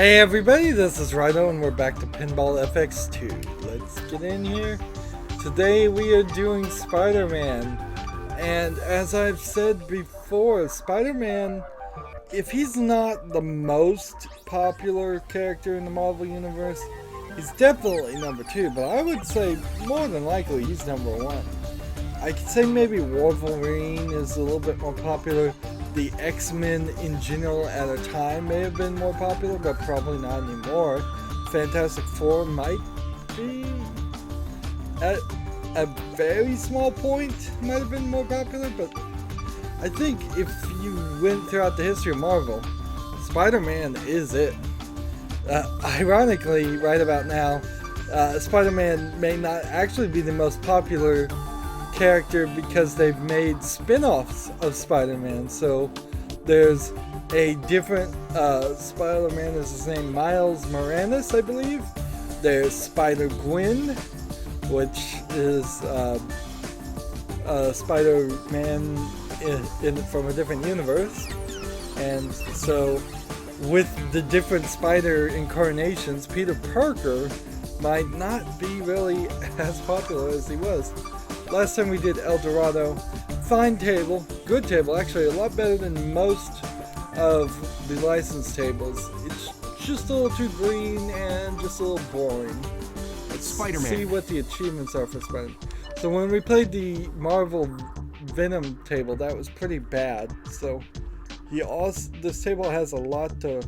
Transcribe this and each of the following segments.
Hey everybody, this is Rydo and we're back to Pinball FX2. Let's get in here. Today we are doing Spider-Man. And as I've said before, Spider-Man, if he's not the most popular character in the Marvel Universe, he's definitely number 2, but I would say more than likely he's number 1. I could say maybe Wolverine is a little bit more popular. The X-Men in general at a time may have been more popular, but probably not anymore. Fantastic Four might be, at a very small point, might have been more popular, but I think if you went throughout the history of Marvel, Spider-Man is it. Ironically, right about now, Spider-Man may not actually be the most popular character because they've made spin-offs of Spider-Man. So there's a different Spider-Man, is his name Miles Morales, I believe. There's Spider-Gwen, which is Spider-Man from a different universe. And so with the different Spider incarnations, Peter Parker might not be really as popular as he was. Last time we did El Dorado. Fine table, good table, actually a lot better than most of the licensed tables. It's just a little too green and just a little boring. Let's see what the achievements are for Spider-Man. So when we played the Marvel Venom table, that was pretty bad. So this table has a lot to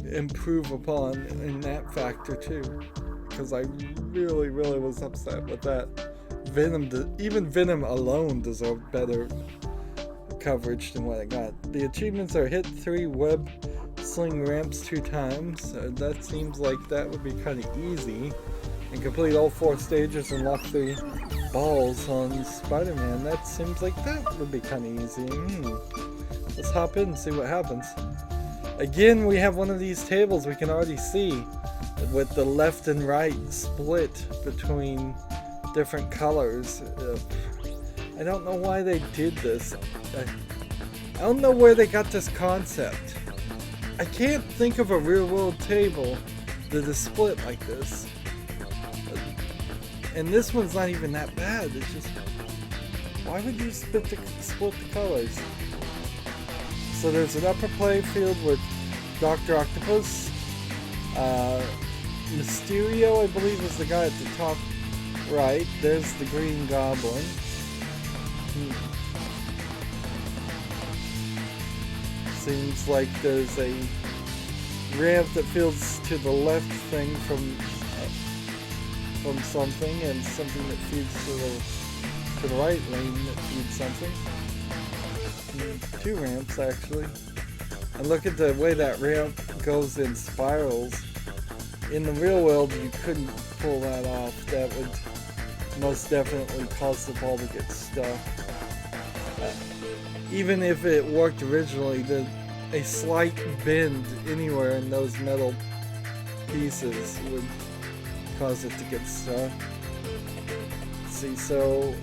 improve upon in that factor too, because I really was upset with that. Even Venom alone deserved better coverage than what I got. The achievements are hit 3 web sling ramps 2 times. That seems like that would be kind of easy. And complete all 4 stages and lock 3 balls on Spider-Man. That seems like that would be kind of easy. Let's hop in and see what happens. Again, we have one of these tables we can already see with the left and right split between different colors. I don't know why they did this. I don't know where they got this concept. I can't think of a real world table that is split like this. And this one's not even that bad. It's just, why would you split the colors? So there's an upper play field with Dr. Octopus. Mysterio, I believe, is the guy at the top right. There's the Green Goblin. Seems like there's a ramp that feeds to the left thing from something, and something that feeds to the right lane that feeds something. 2 ramps actually. And look at the way that ramp goes in spirals. In the real world, you couldn't pull that off. That would most definitely cause the ball to get stuck. Even if it worked originally, a slight bend anywhere in those metal pieces would cause it to get stuck. Let's see, so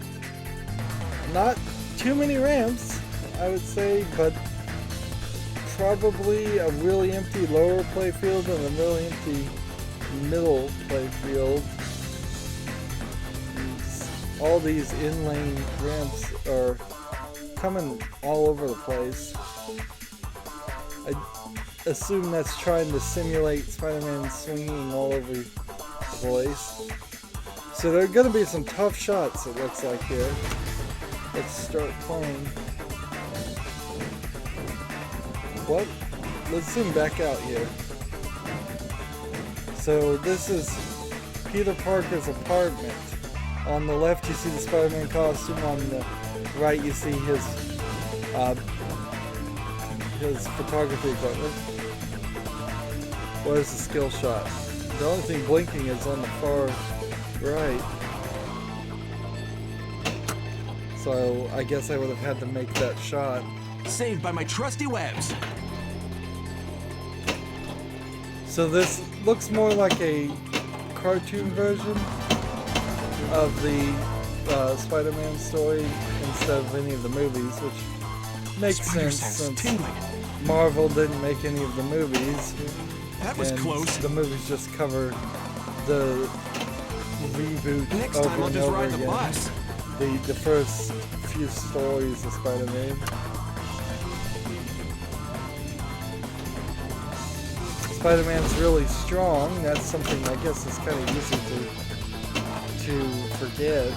not too many ramps, I would say, but probably a really empty lower play field and a really empty middle play field. All these in-lane ramps are coming all over the place. I assume that's trying to simulate Spider-Man swinging all over the place. So there are going to be some tough shots, it looks like here. Let's start playing. What? Let's zoom back out here. So this is Peter Parker's apartment. On the left you see the Spider-Man costume, on the right you see his photography equipment. Where's the skill shot? The only thing blinking is on the far right. So I guess I would have had to make that shot. Saved by my trusty webs. So this looks more like a cartoon version of the Spider-Man story instead of any of the movies, which makes sense since Marvel didn't make any of the movies. That was and close. the movies just cover the reboot Next over time I'll and just over ride the again. bus. The first few stories of Spider-Man. Spider-Man's really strong. That's something I guess is kind of easy to forget.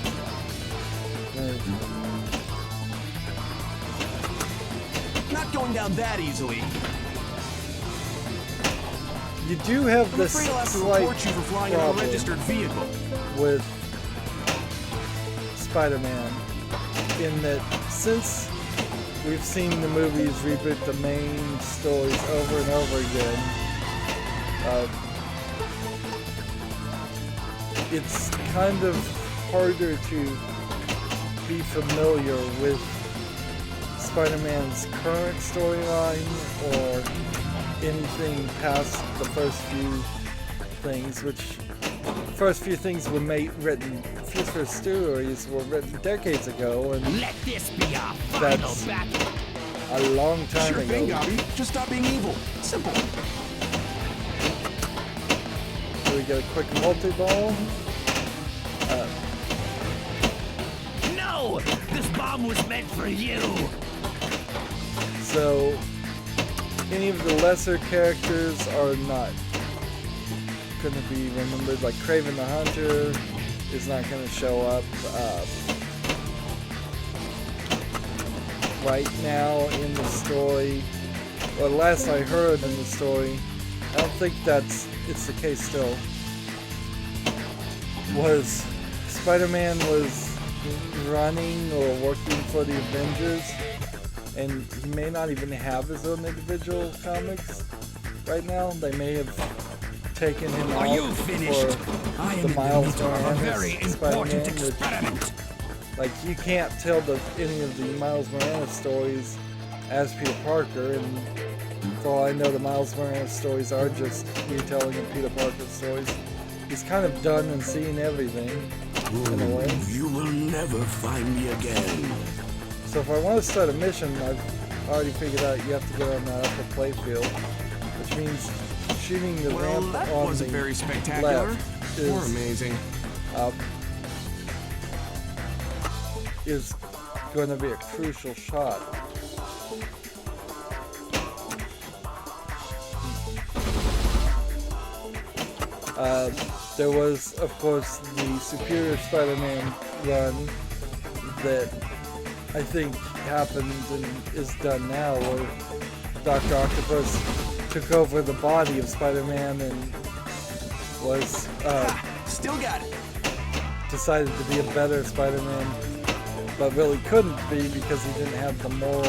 Not going down that easily. You do have I'm this afraid I'll have to slight report you for flying an problem unregistered vehicle. with Spider-Man in that since we've seen the movies reboot the main stories over and over again, it's kind of harder to be familiar with Spider-Man's current storyline or anything past the first few things, which first few things were first stories were written decades ago, and Let this be our final that's battle. a long time Sure thing, ago. Goppy. Just stop being evil. Simple. So we get a quick multi-ball. No! This bomb was meant for you! So any of the lesser characters are not going to be remembered, like Kraven the Hunter is not going to show up right now in the story. Well, last I heard in the story, I don't think it's the case still, was Spider-Man was running or working for the Avengers, and he may not even have his own individual comics right now. They may have taken him Are out you finished? I the am in the Miles middle of a Morales very important Spider-Man, which, experiment. like, you can't tell any of the Miles Morales stories as Peter Parker, and for all I know, the Miles Morales stories are just retelling of Peter Parker's stories. He's kind of done and seen everything in a way. You will never find me again. So if I want to start a mission, I've already figured out you have to get on that upper playfield, which means shooting the Well, ramp that on wasn't the very spectacular left or amazing. is going to be a crucial shot. There was, of course, the Superior Spider-Man run that I think happened and is done now, where Dr. Octopus took over the body of Spider-Man and was Still got it. decided to be a better Spider-Man, but really couldn't be because he didn't have the moral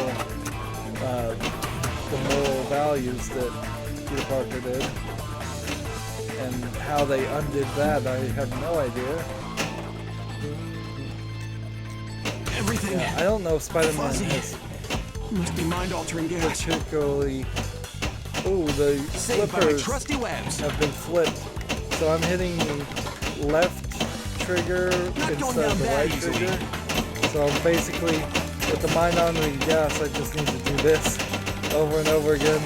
values that Peter Parker did. And how they undid that, I have no idea. Everything. Yeah, I don't know if Spider-Man Fuzzy. has Must be mind-altering gas. particularly... Ooh, the Saved by my flippers trusty webs. have been flipped. So I'm hitting the left trigger going instead down of the that right easily. trigger. So basically, with the mind-honoring gas, I just need to do this over and over again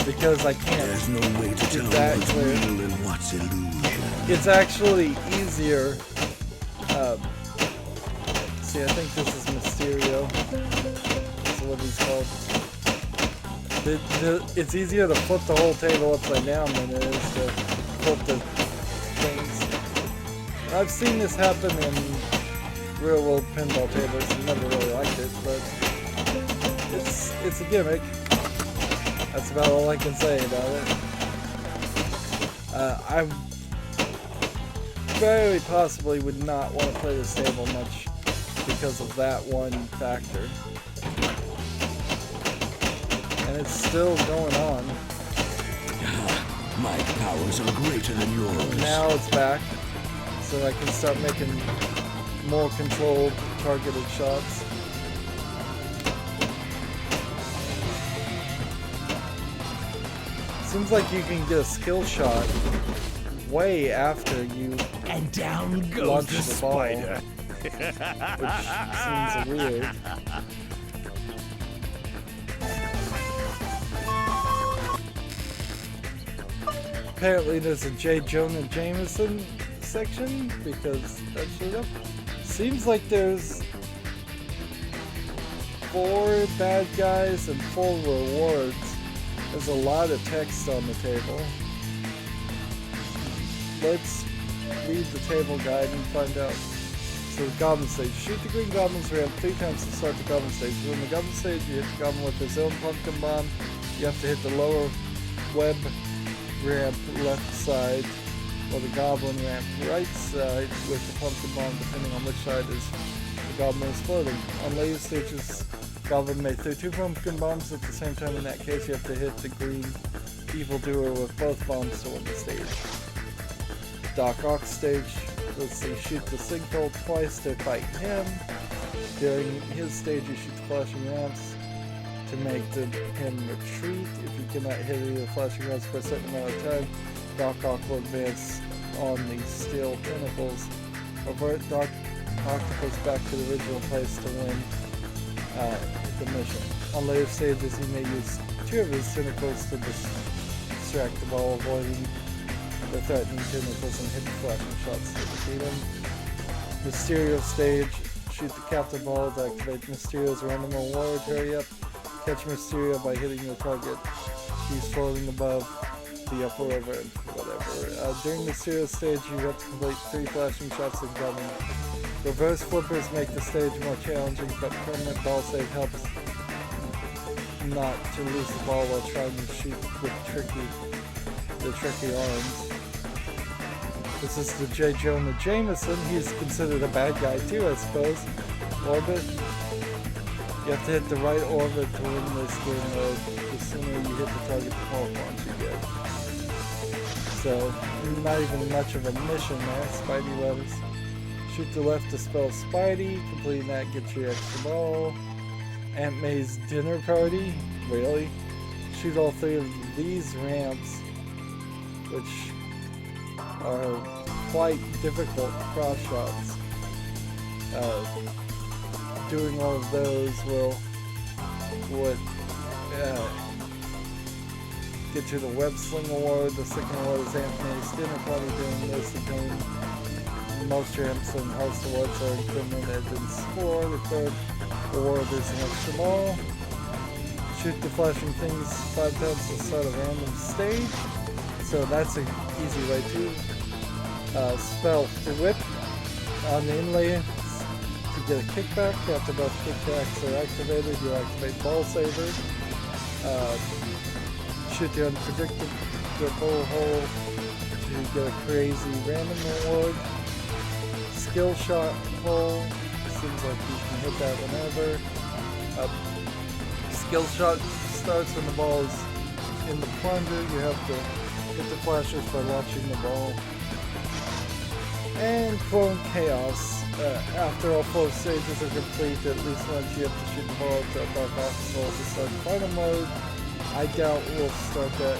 because I can't. There's no way to tell that what's clear. real and what's illusion. It's actually easier. See, I think this is Mysterio. That's what he's called. It's easier to flip the whole table upside down than it is to flip the things. I've seen this happen in real-world pinball tables. I never really liked it, but it's a gimmick. That's about all I can say about it. I very possibly would not want to play this table much because of that one factor. And it's still going on. My powers are greater than yours. Now it's back, so I can start making more controlled, targeted shots. Seems like you can get a skill shot way after you And down goes launch the the ball, spider. which seems weird. apparently there's a J. Jonah Jameson section because that showed up. Seems like there's 4 bad guys and 4 rewards. There's a lot of text on the table. Let's read the table guide and find out. So the goblin stage. Shoot the green goblin's ramp 3 times to start the goblin stage. When the goblin stage, you hit the goblin with his own pumpkin bomb. You have to hit the lower web ramp left side, or the goblin ramp right side with the pumpkin bomb, depending on which side is the goblin is floating. On later stages, goblin may throw 2 pumpkin bombs at the same time. In that case, you have to hit the green evildoer with both bombs to win the stage. Doc Ock stage. Let's see, shoot the sinkhole twice to fight him. During his stage, you shoot the flashing ramps to make him retreat. If you cannot hit any of the flashing ramps for a certain amount of time, Doc Ock will advance on the steel pinnacles. Avert Doc Octopus back to the original place to win the mission. On later stages, he may use 2 of his tentacles to distract the ball, avoiding the threatening tentacles and hit the flashing shots to defeat him. Mysterio stage. Shoot the captain ball to activate Mysterio's random reward. Hurry up. Catch Mysterio by hitting the target. He's floating above the upper river and whatever. During Mysterio's stage, you have to complete 3 flashing shots and gunning. Reverse flippers make the stage more challenging, but permanent ball save helps not to lose the ball while trying to shoot with the tricky arms. This is the J. Jonah Jameson. He's considered a bad guy too, I suppose. Orbit. You have to hit the right orbit to win this game mode. The sooner you hit the target, the more points you get. So, not even much of a mission there. Spidey letters. Shoot the left to spell Spidey. Completing that gets you extra ball. Aunt May's dinner party. Really? Shoot all 3 of these ramps, which are quite difficult cross shots. Doing all of those would get you the web sling award. The second award is Anthony's dinner party. Doing this again. Most ramps and house awards are incremented in score. The third award is an extra ball. Shoot the flashing things 5 times to start a random stage. So that's an easy way to spell whip on the inlay to get a kickback. After both kickbacks are activated, you activate Ball Saver. Shoot the unpredictable hole to get a crazy random reward. Skill shot hole. Seems like you can hit that whenever. Skill shot starts when the ball is in the plunger. You have to hit the flashers by launching the ball. And Clone Chaos. After all 4 stages are complete, at least once you have to shoot the ball to a Dark Obstacle to start the final mode. I doubt we'll start that.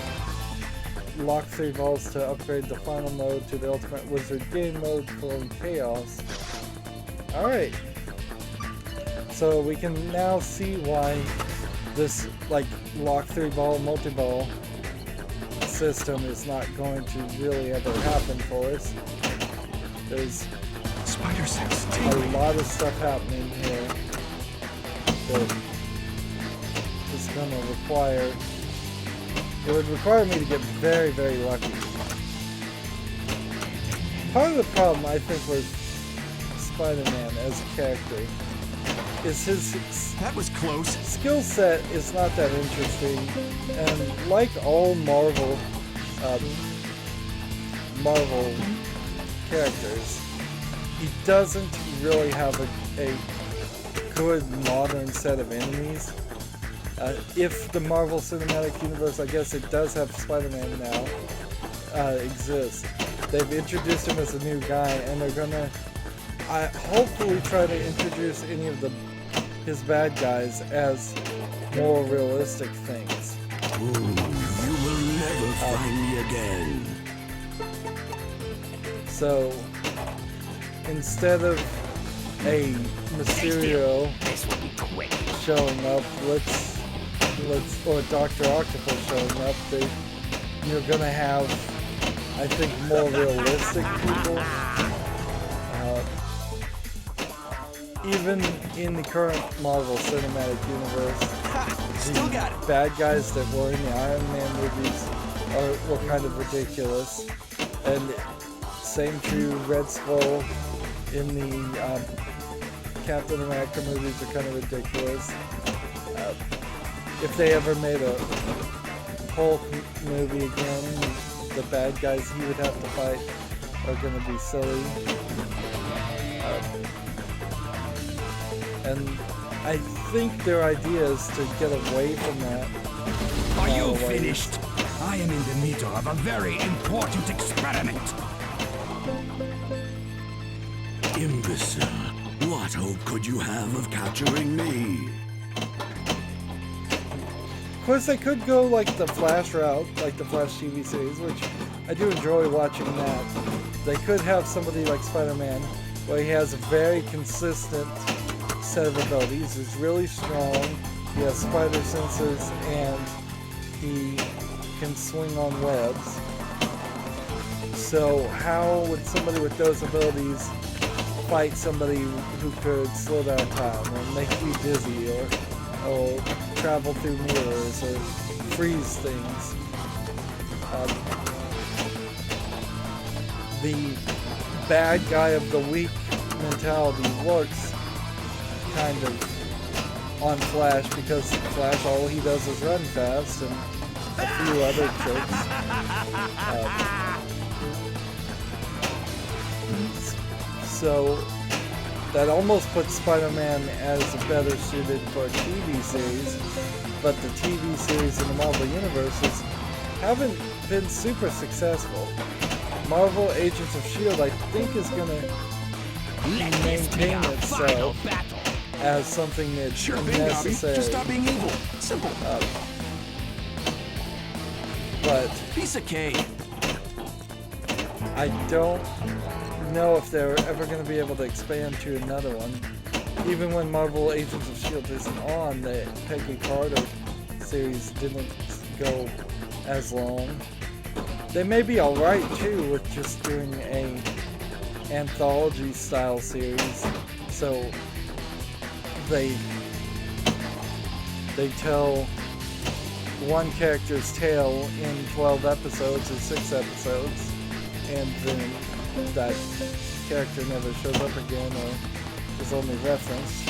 Lock 3 balls to upgrade the final mode to the Ultimate Wizard game mode, Clone Chaos. Alright. So we can now see why this lock 3 ball multi-ball system is not going to really ever happen for us. There's Spider sense a tingling. lot of stuff happening here that is going to require. It would require me to get very, very lucky. Part of the problem, I think, with Spider-Man as a character is his That was close. skill set is not that interesting, and like all Marvel characters, he doesn't really have a good modern set of enemies. If the Marvel Cinematic Universe, I guess it does have Spider-Man now, exists, they've introduced him as a new guy, and they're gonna hopefully try to introduce any of his bad guys as more realistic things. You will never find me again. So instead of a Mysterio This will be quick. showing up, or Dr. Octopus showing up, you're gonna have I think, more realistic people. Even in the current Marvel Cinematic Universe, the bad guys that were in the Iron Man movies were kind of ridiculous. And same true, Red Skull in the Captain America movies are kind of ridiculous. If they ever made a Hulk movie again, the bad guys he would have to fight are going to be silly. And I think their idea is to get away from that. Are you finished? I am in the middle of a very important experiment. Imbecile. What hope could you have of capturing me? Of course, they could go like the Flash route, like the Flash TV series, which I do enjoy watching that. They could have somebody like Spider-Man, where he has a very consistent set of abilities. He's really strong, he has spider senses, and he can swing on webs. So how would somebody with those abilities fight somebody who could slow down time or make you dizzy or travel through mirrors or freeze things? The bad guy of the week mentality works kind of on Flash, because Flash, all he does is run fast and a few other tricks. So that almost puts Spider-Man as better suited for a TV series, but the TV series in the Marvel Universes haven't been super successful. Marvel Agents of S.H.I.E.L.D. I think is going to maintain itself as something that's necessary. Just stop being evil. Simple. But Piece of cake. I don't know if they're ever going to be able to expand to another one. Even when Marvel Agents of S.H.I.E.L.D. isn't on, the Peggy Carter series didn't go as long. They may be alright too with just doing a anthology style series, so they tell one character's tale in 12 episodes or 6 episodes, and then that character never shows up again or is only referenced.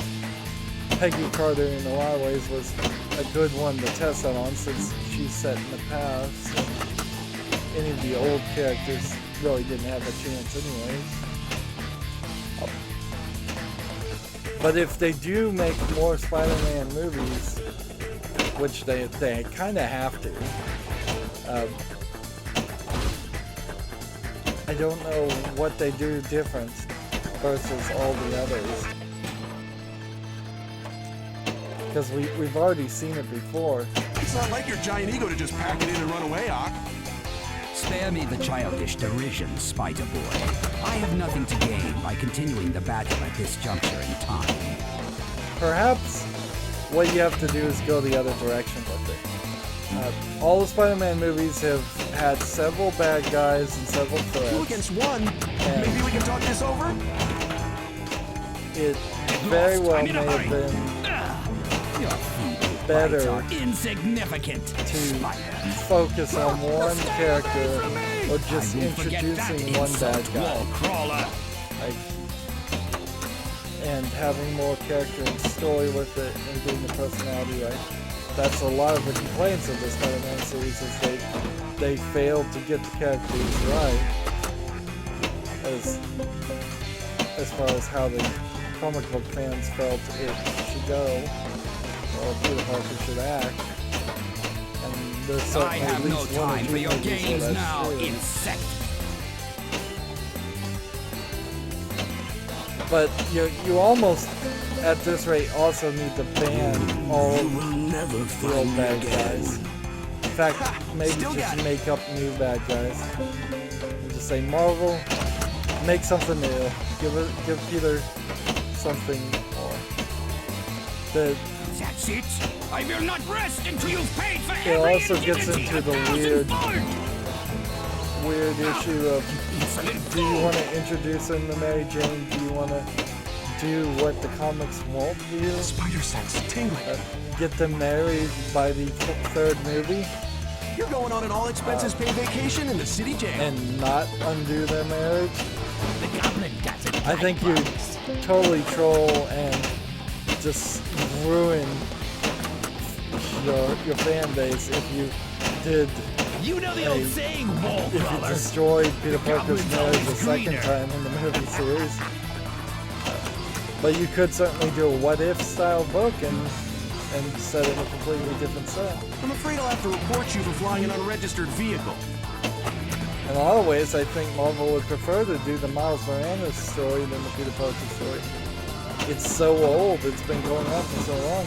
Peggy Carter in a lot of ways was a good one to test that on, since she's set in the past. Any of the old characters really didn't have a chance anyways. But if they do make more Spider-Man movies, which they kind of have to, I don't know what they do different versus all the others. Because we've already seen it before. It's not like your giant ego to just pack it in and run away, Ock. Spare me the childish derision, Spider-Boy. I have nothing to gain by continuing the battle at this juncture in time. Perhaps what you have to do is go the other direction with it. All the Spider-Man movies have had several bad guys and several threats. 2 against 1? And maybe we can talk this over? It very well may have been better insignificant to focus on one character or just introducing one bad guy. Like, and having more character and story with it and getting the personality right. That's a lot of the complaints of the Spider-Man series, is they failed to get the characters right as far as how the comic book fans felt it should go, or Peter Parker should act. And there's certainly I have at no least one or time two for your movies where games that's now, true. insect. But you almost, at this rate, also need to ban all You will never the find old me bad again. guys. In fact, maybe Still just got it. make up new bad guys. And just say, Marvel, make something new. Give Peter something more. That's it. I will not rest until you've paid for It every also gets indignity into a the thousand weird fold. weird issue of, do you want to introduce him to Mary Jane? Do you want to do what the comics won't do? Spider sense tingling. Get them married by the third movie You're going on an all-expenses paid vacation in the city jail. and not undo their marriage? The goblin got it. I think you totally troll and just ruin your fan base if you did. You know the old saying, wall If you crawler. destroyed Peter Parker's goblin's marriage a always second greener. time in the movie series. But you could certainly do a what-if style book and set it in a completely different set. I'm afraid I'll have to report you for flying an unregistered vehicle. In a lot of ways, I think Marvel would prefer to do the Miles Morales story than the Peter Parker story. It's so old, it's been going on for so long.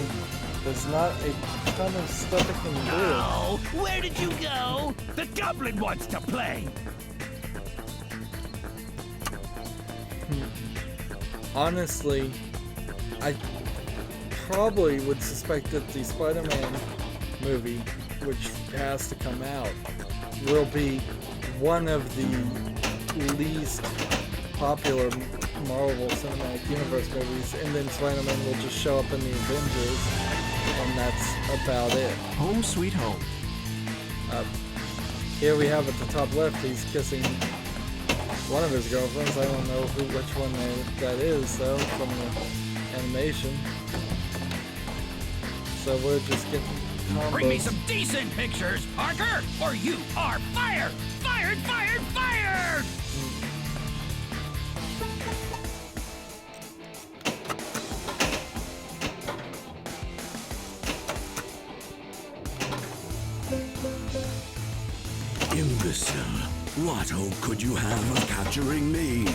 There's not a ton of stuff it can do. Oh, where did you go? The goblin wants to play. Honestly, I probably would suspect that the Spider-Man movie, which has to come out, will be one of the least popular Marvel Cinematic Universe movies, and then Spider-Man will just show up in the Avengers, and that's about it. Home sweet home. Here we have at the top left, he's kissing one of his girlfriends. I don't know which one that is, though, from the animation. So we're just getting combos. Bring me some decent pictures, Parker, or you are fired! Fired, fired, fired! Imbecile. What hope could you have of capturing me?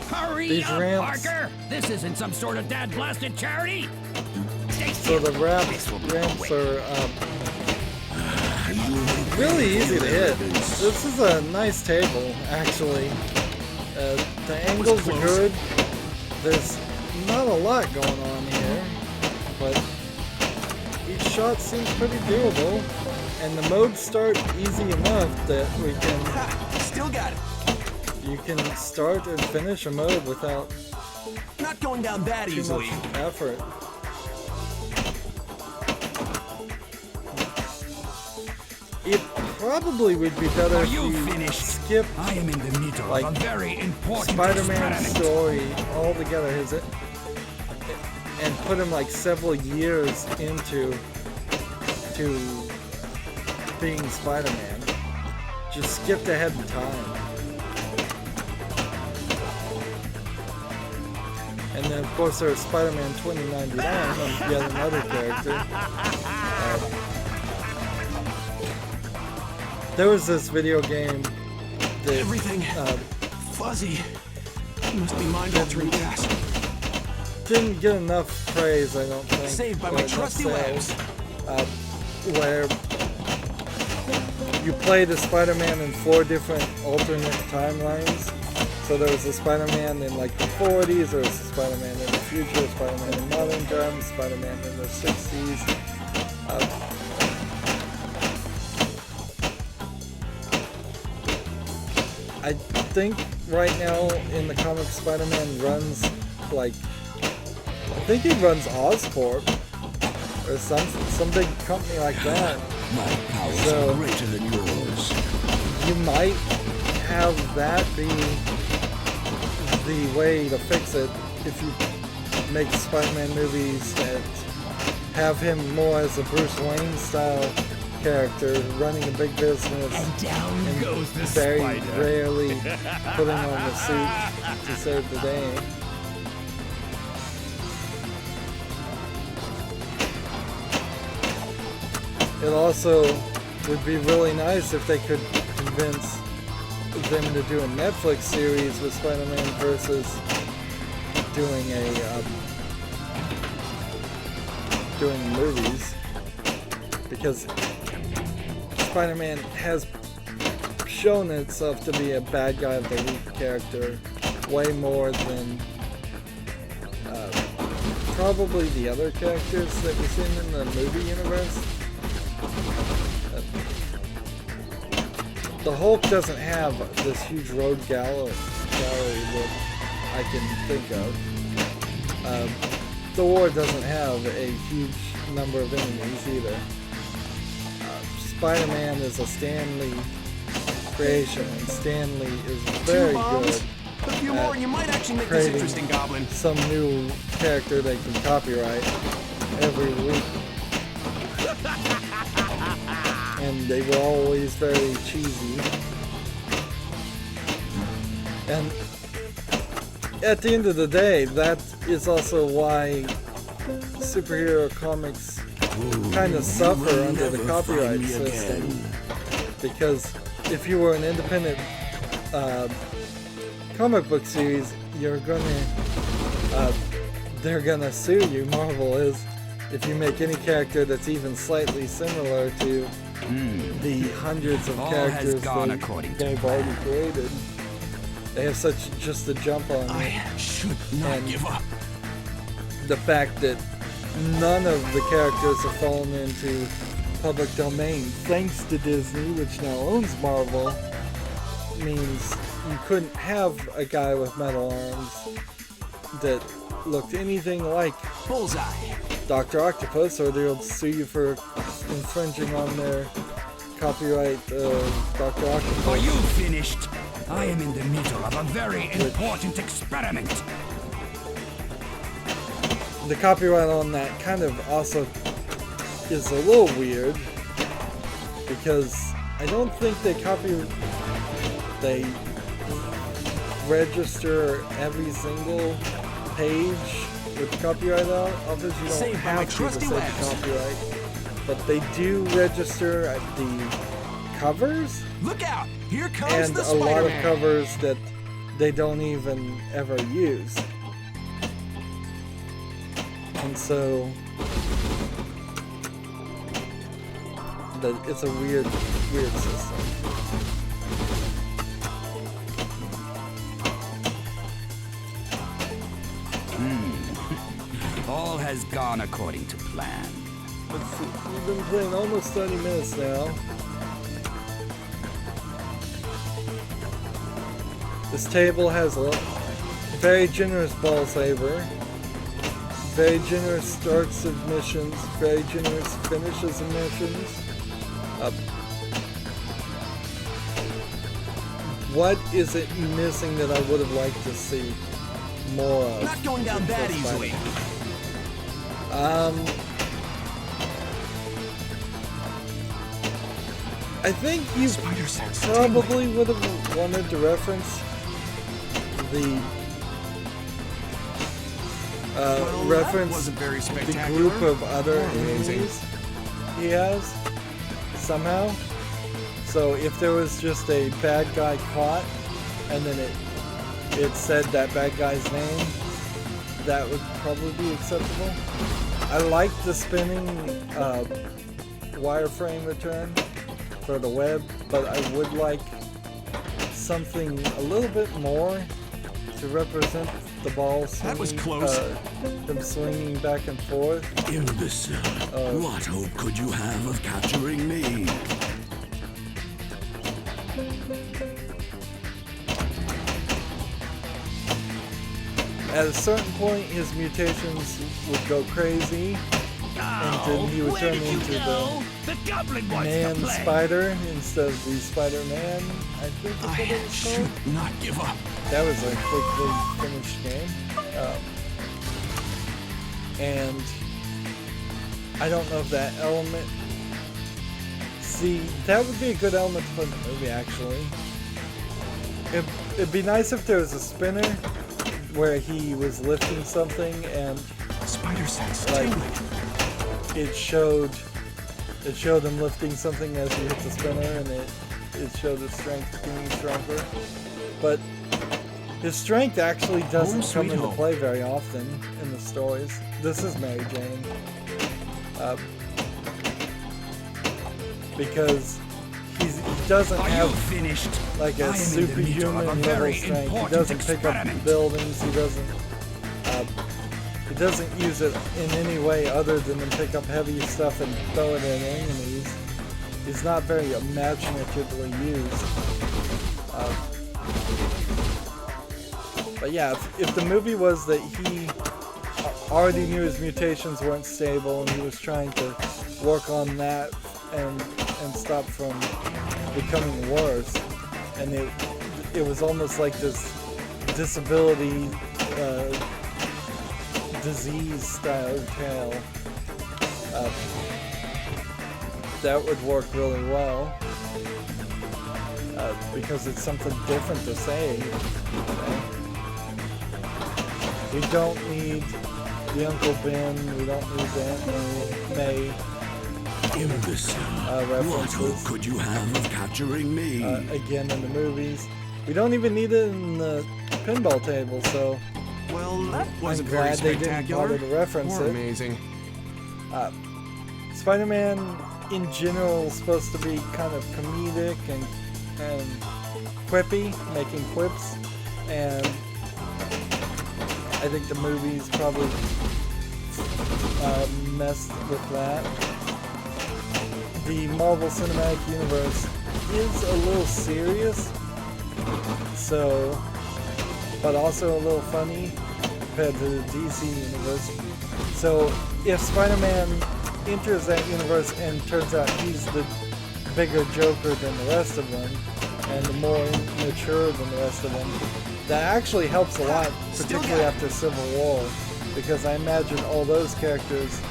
Hurry These up, ramps- Parker! This isn't some sort of dad-blasted charity! Stay So still. the ramps are really easy to hit. This is a nice table, actually. The angles are good. There's not a lot going on here, but each shot seems pretty doable. And the modes start easy enough that we can Ha! Still got it. you can start and finish a mode without Not going down that too much easily. effort. It probably would be better Are if you you finished? skip I am in the middle Like, of a very important Spider-Man experiment. story altogether, and put him like several years into being Spider-Man. Just skipped ahead in time. And then of course there's Spider-Man 2099, and yet another character. There was this video game that Everything fuzzy. Must be mind-altering gas. didn't get enough praise, I don't think. Saved by or my enough trusty sales, where you played as Spider-Man in 4 different alternate timelines. So there was a Spider-Man in like the 40s, there was a Spider-Man in the future, Spider-Man in modern times, Spider-Man in the 60s. I think right now in the comics Spider-Man runs like, I think he runs Oscorp or some big company like that. My powers So- are greater than yours. You might have that be the way to fix it if you make Spider-Man movies that have him more as a Bruce Wayne style character running a big business And down and goes the very spider. rarely putting on the suit to save the day. It also would be really nice if they could convince them to do a Netflix series with Spider-Man versus doing doing movies, because Spider-Man has shown itself to be a bad guy of the week character way more than probably the other characters that we've seen in the movie universe. the Hulk doesn't have this huge road gallery that I can think of. Thor doesn't have a huge number of enemies either. Spider-Man is a Stan Lee creation, and Stan Lee is very good A few more and you might actually make this creating interesting, Goblin. some new character they can copyright every week. And they were always very cheesy. And at the end of the day, that is also why superhero comics kind of suffer under the copyright system. Because if you were an independent comic book series, you're gonna they're gonna sue you. Marvel is, if you make any character that's even slightly similar to the hundreds of All characters has gone according to they've already created. They have such just a jump on I it. should not And give up. the fact that none of the characters have fallen into public domain thanks to Disney, which now owns Marvel, means you couldn't have a guy with metal arms that looked anything like Bullseye. Dr. Octopus, or they'll sue you for infringing on their copyright Dr. Are Octopus. you finished? I am in the middle of a very important experiment. The copyright on that kind of also is a little weird, because I don't think they register every single page with copyright office. You don't Saved by my have to trusty save webs. copyright, but they do register the covers, Look out! Here comes and the a lot of Spider-Man. covers that they don't even ever use. And so it's a weird system. All has gone according to plan. Let's see, we've been playing almost 30 minutes now. This table has a very generous ball saver, very generous starts of missions, very generous finishes of missions. What is it missing that I would have liked to see more of? Not going down that easily. I think you Spider sense. probably would have wanted to reference the Well, that reference wasn't very the spectacular. group of other Or amazing. enemies he has somehow. So if there was just a bad guy caught and then it said that bad guy's name, that would probably be acceptable. I like the spinning wireframe return for the web, but I would like something a little bit more to represent the ball swinging, That was close. them swinging back and forth. Imbecile. What hope could you have of capturing me? At a certain point, his mutations would go crazy, and then he would Where turn did you into go? The goblin wants to man play. spider instead of the Spider-Man. I think that's what it I was should called. not give up. That was a quickly finished game. And I don't know if that element... See, that would be a good element to put in the movie, actually. It'd be nice if there was a spinner where he was lifting something and Spider sense. like tingling. it showed him lifting something as he hit the spinner, and it showed his strength being stronger. But his strength actually doesn't Home come sweet into home. play very often in the stories. This is Mary Jane. Because he doesn't Are you have finished? like I a am in the superhuman middle of a level very strength. He important doesn't pick up experiment. buildings. He doesn't use it in any way other than to pick up heavy stuff and throw it at enemies. is not very imaginatively used. But yeah, if the movie was that he already knew his mutations weren't stable and he was trying to work on that and stop from becoming worse, and it was almost like this disability disease style tale, that would work really well, because it's something different to say. Okay? We don't need the Uncle Ben, we don't need the Aunt May Imbecile. What hope references. could you have of capturing me? Again in the movies. We don't even need it in the pinball table, so Well, that I'm wasn't very glad they didn't spectacular. bother to reference or it. amazing. Spider-Man in general is supposed to be kind of comedic and quippy, making quips, and I think the movies probably messed with that. The Marvel Cinematic Universe is a little serious, so, but also a little funny compared to the DC universe. So if Spider-Man enters that universe and turns out he's the bigger Joker than the rest of them, and the more mature than the rest of them, that actually helps a lot, particularly after Civil War, because I imagine all those characters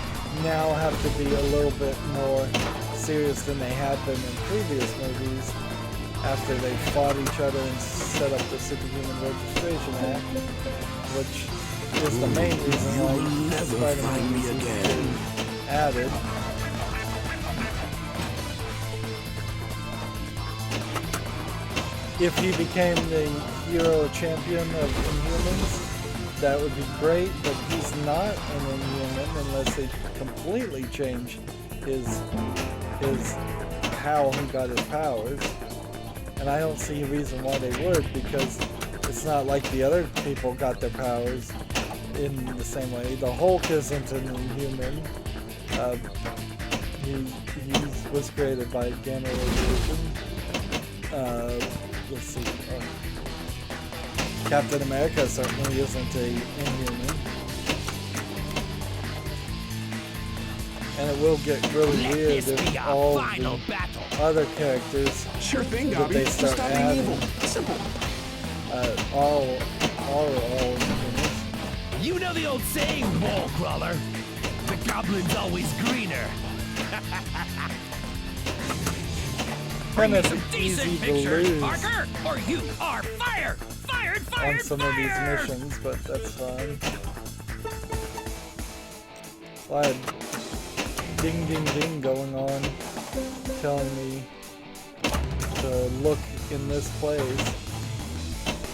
now have to be a little bit more serious than they had been in previous movies after they fought each other and set up the Superhuman Registration Act, which is the main reason You why will never Spider-Man find me is again. added. If he became the hero champion of Inhumans, that would be great, but he's not an Inhuman unless they completely change his how he got his powers. And I don't see a reason why they would, because it's not like the other people got their powers in the same way. The Hulk isn't an Inhuman. He was created by gamma radiation. Let's see. Captain America certainly isn't a Inhuman. And it will get really Let weird this be if our all final the battle. other characters Sure thing, that Gobby. they Just start stop being adding evil. Simple. all Inhumans. You know the old saying, wall crawler? The goblin's always greener. Bring me Kind some of decent easy to pictures, lose Parker, or you are fired! Fired, on fired, some fired! of these missions, but that's fine. A lot of ding ding ding going on, telling me to look in this place.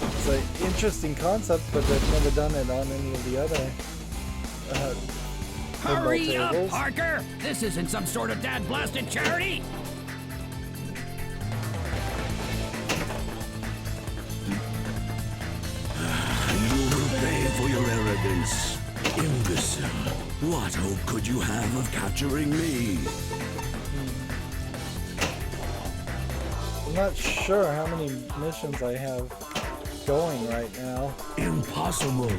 It's an interesting concept, but they've never done it on any of the other Hurry pinball up, tables. Parker! This isn't some sort of dad-blasted charity! You will pay for your arrogance. Imbecile. What hope could you have of capturing me? I'm not sure how many missions I have going right now. Impossible.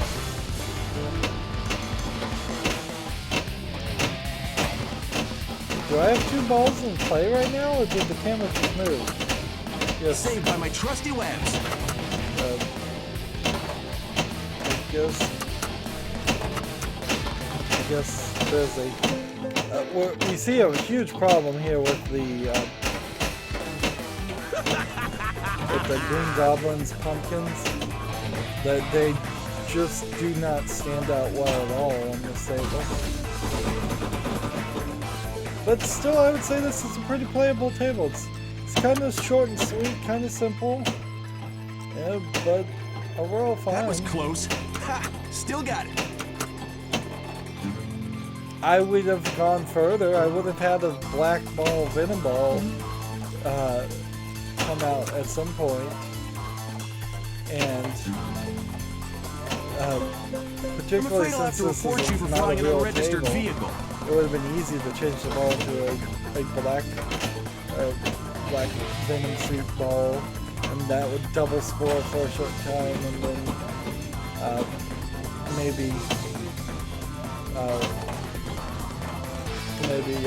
Do I have two balls in play right now, or did the camera just move? Yes. Saved by my trusty webs. I guess there's a. We see a huge problem here with the Green Goblin's pumpkins. That they just do not stand out well at all on this table. But still, I would say this is a pretty playable table. It's kind of short and sweet, kind of simple. Yeah, but overall fine. That was close. Ha! Still got it. I would have gone further. I would have had a black ball venom ball come out at some point, and I'm particularly afraid I'll have since to this report you is for not a flying an real unregistered table, vehicle. it would have been easy to change the ball to a black black venom suit ball, and that would double score for a short time, and then maybe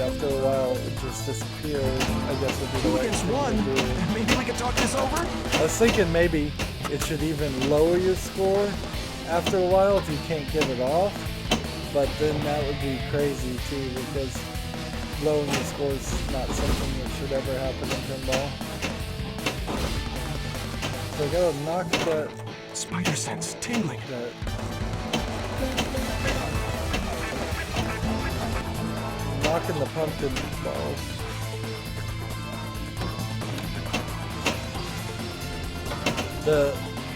after a while it just disappeared. I guess would be the right Against thing one. to do. Maybe we could talk this over? I was thinking maybe it should even lower your score after a while if you can't get it off, but then that would be crazy too, because lowering your score is not something that should ever happen in pinball. So I gotta knock that. Spider sense tingling. Knocking the pumpkin ball.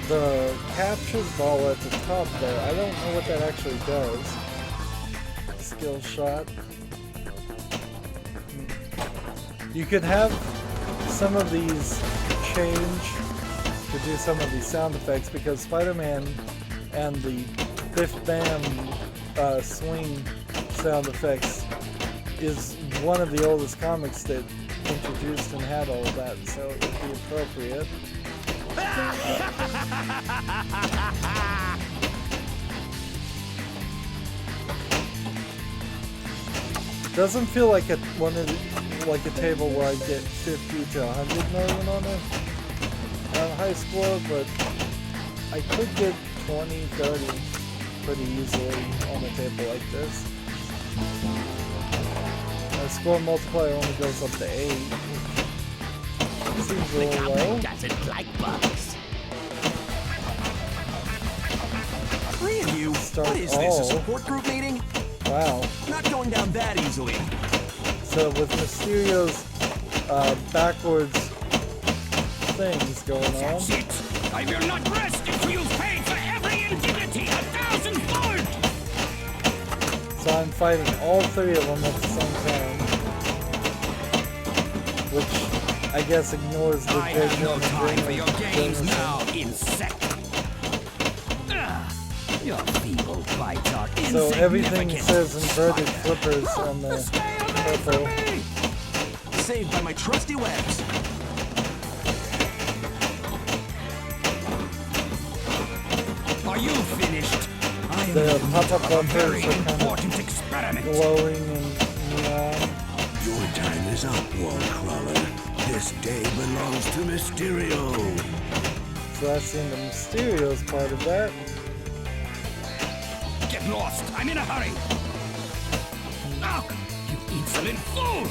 The captured ball at the top there, I don't know what that actually does. Skill shot. You could have some of these change to do some of these sound effects, because Spider-Man and the Fifth Bam swing sound effects is one of the oldest comics that introduced and had all of that, so it would be appropriate. Doesn't feel like a table where I get 50 to 100 million on a high score, but I could get 20, 30 pretty easily on a table like this. My score multiplier only goes up to 8. It seems a little low. Doesn't like bugs. Three of you? Start What is this, a all. support group meeting? Wow. Not going down that easily. So with Mysterio's backwards things going on. That's it! I will not rest until you've paid for every indignity 1,000-fold! So I'm fighting all three of them at the same time. Which I guess ignores the I have vision no and time for your games Jameson. now, insect! Your feeble bites are So everything insignificant, says inverted spider. flippers on the Stay away purple. from me! Saved by my trusty webs. Are you finished? I am The in the pop-up middle of a bumpers very are kind of important experiment. Glowing and neon. Your time is up, Wallcrawler. This day belongs to Mysterio. So that's in the Mysterio's part of that. Get lost! I'm in a hurry! Oh, you insolent fool!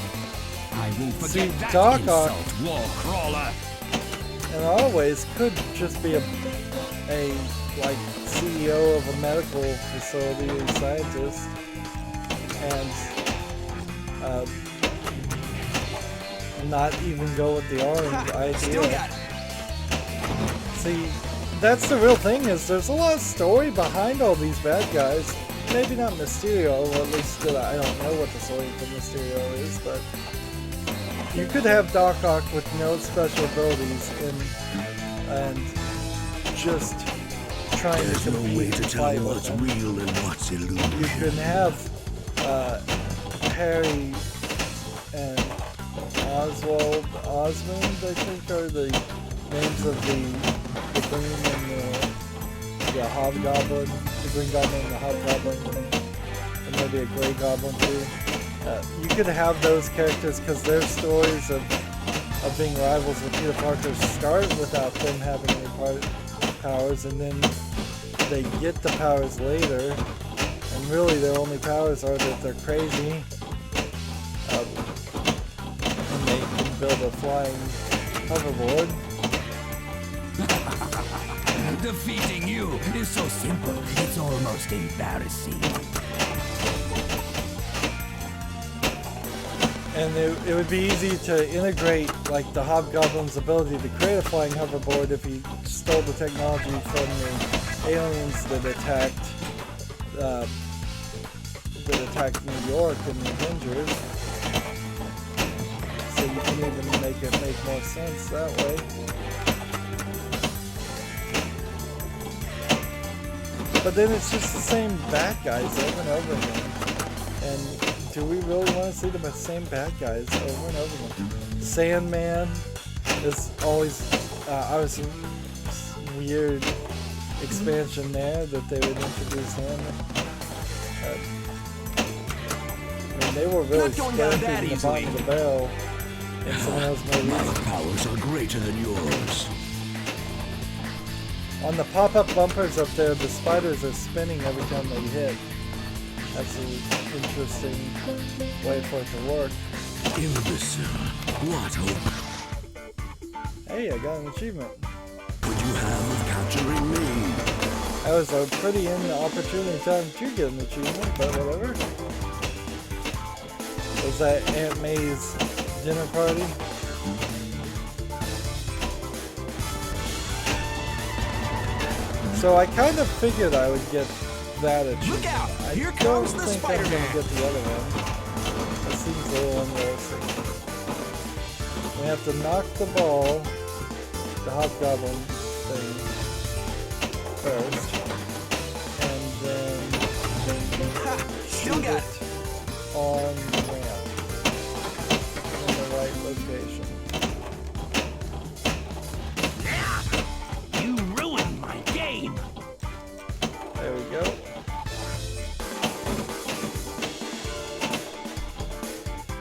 I won't forget See, that Doc Ock- insult, Wallcrawler! In a lot of ways could just be a like CEO of a medical facility or scientist, and not even go with the orange Still idea. got it. See, that's the real thing, is there's a lot of story behind all these bad guys. Maybe not Mysterio, or at least I don't know what the story for Mysterio is, but you could have Doc Ock with no special abilities and just trying There's to no compete way and to tell fight with what's him. real and what's You illusion. can have Harry and Osmond, I think, are the names of the Green and the Hobgoblin, the Green Goblin and the Hobgoblin, and maybe a Grey Goblin too. You could have those characters because their stories of being rivals with Peter Parker start without them having any powers, and then they get the powers later, and really their only powers are that they're crazy, and they can build a flying hoverboard. Defeating you is so simple, it's almost embarrassing. And it would be easy to integrate like the Hobgoblin's ability to create a flying hoverboard if he stole the technology from the aliens that attacked New York and the Avengers. So you can even make it make more sense that way. But then it's just the same bad guys over and over again. And do we really want to see the same bad guys over and over again? Sandman is always obviously weird expansion there that they would introduce him. I mean, they were really Not going down that scraping the easily. bottom of the barrel in some of those My movies. powers are greater than yours. On the pop-up bumpers up there, the spiders are spinning every time they hit. That's an interesting way for it to work. Imbecile. What hope Hey, I got an achievement. would you have of capturing me? That was a pretty inopportune time to get an achievement, but whatever. Was that Aunt May's dinner party? So I kind of figured I would get that achievement. Look out! I Here don't comes the think I'm Spider-Man. gonna get the other one. That seems a little unrealistic. We have to knock the ball, the hobgoblin thing, first, and then Ha! Still shoot got it it. on the ramp in the right location. You ruined my game. There we go.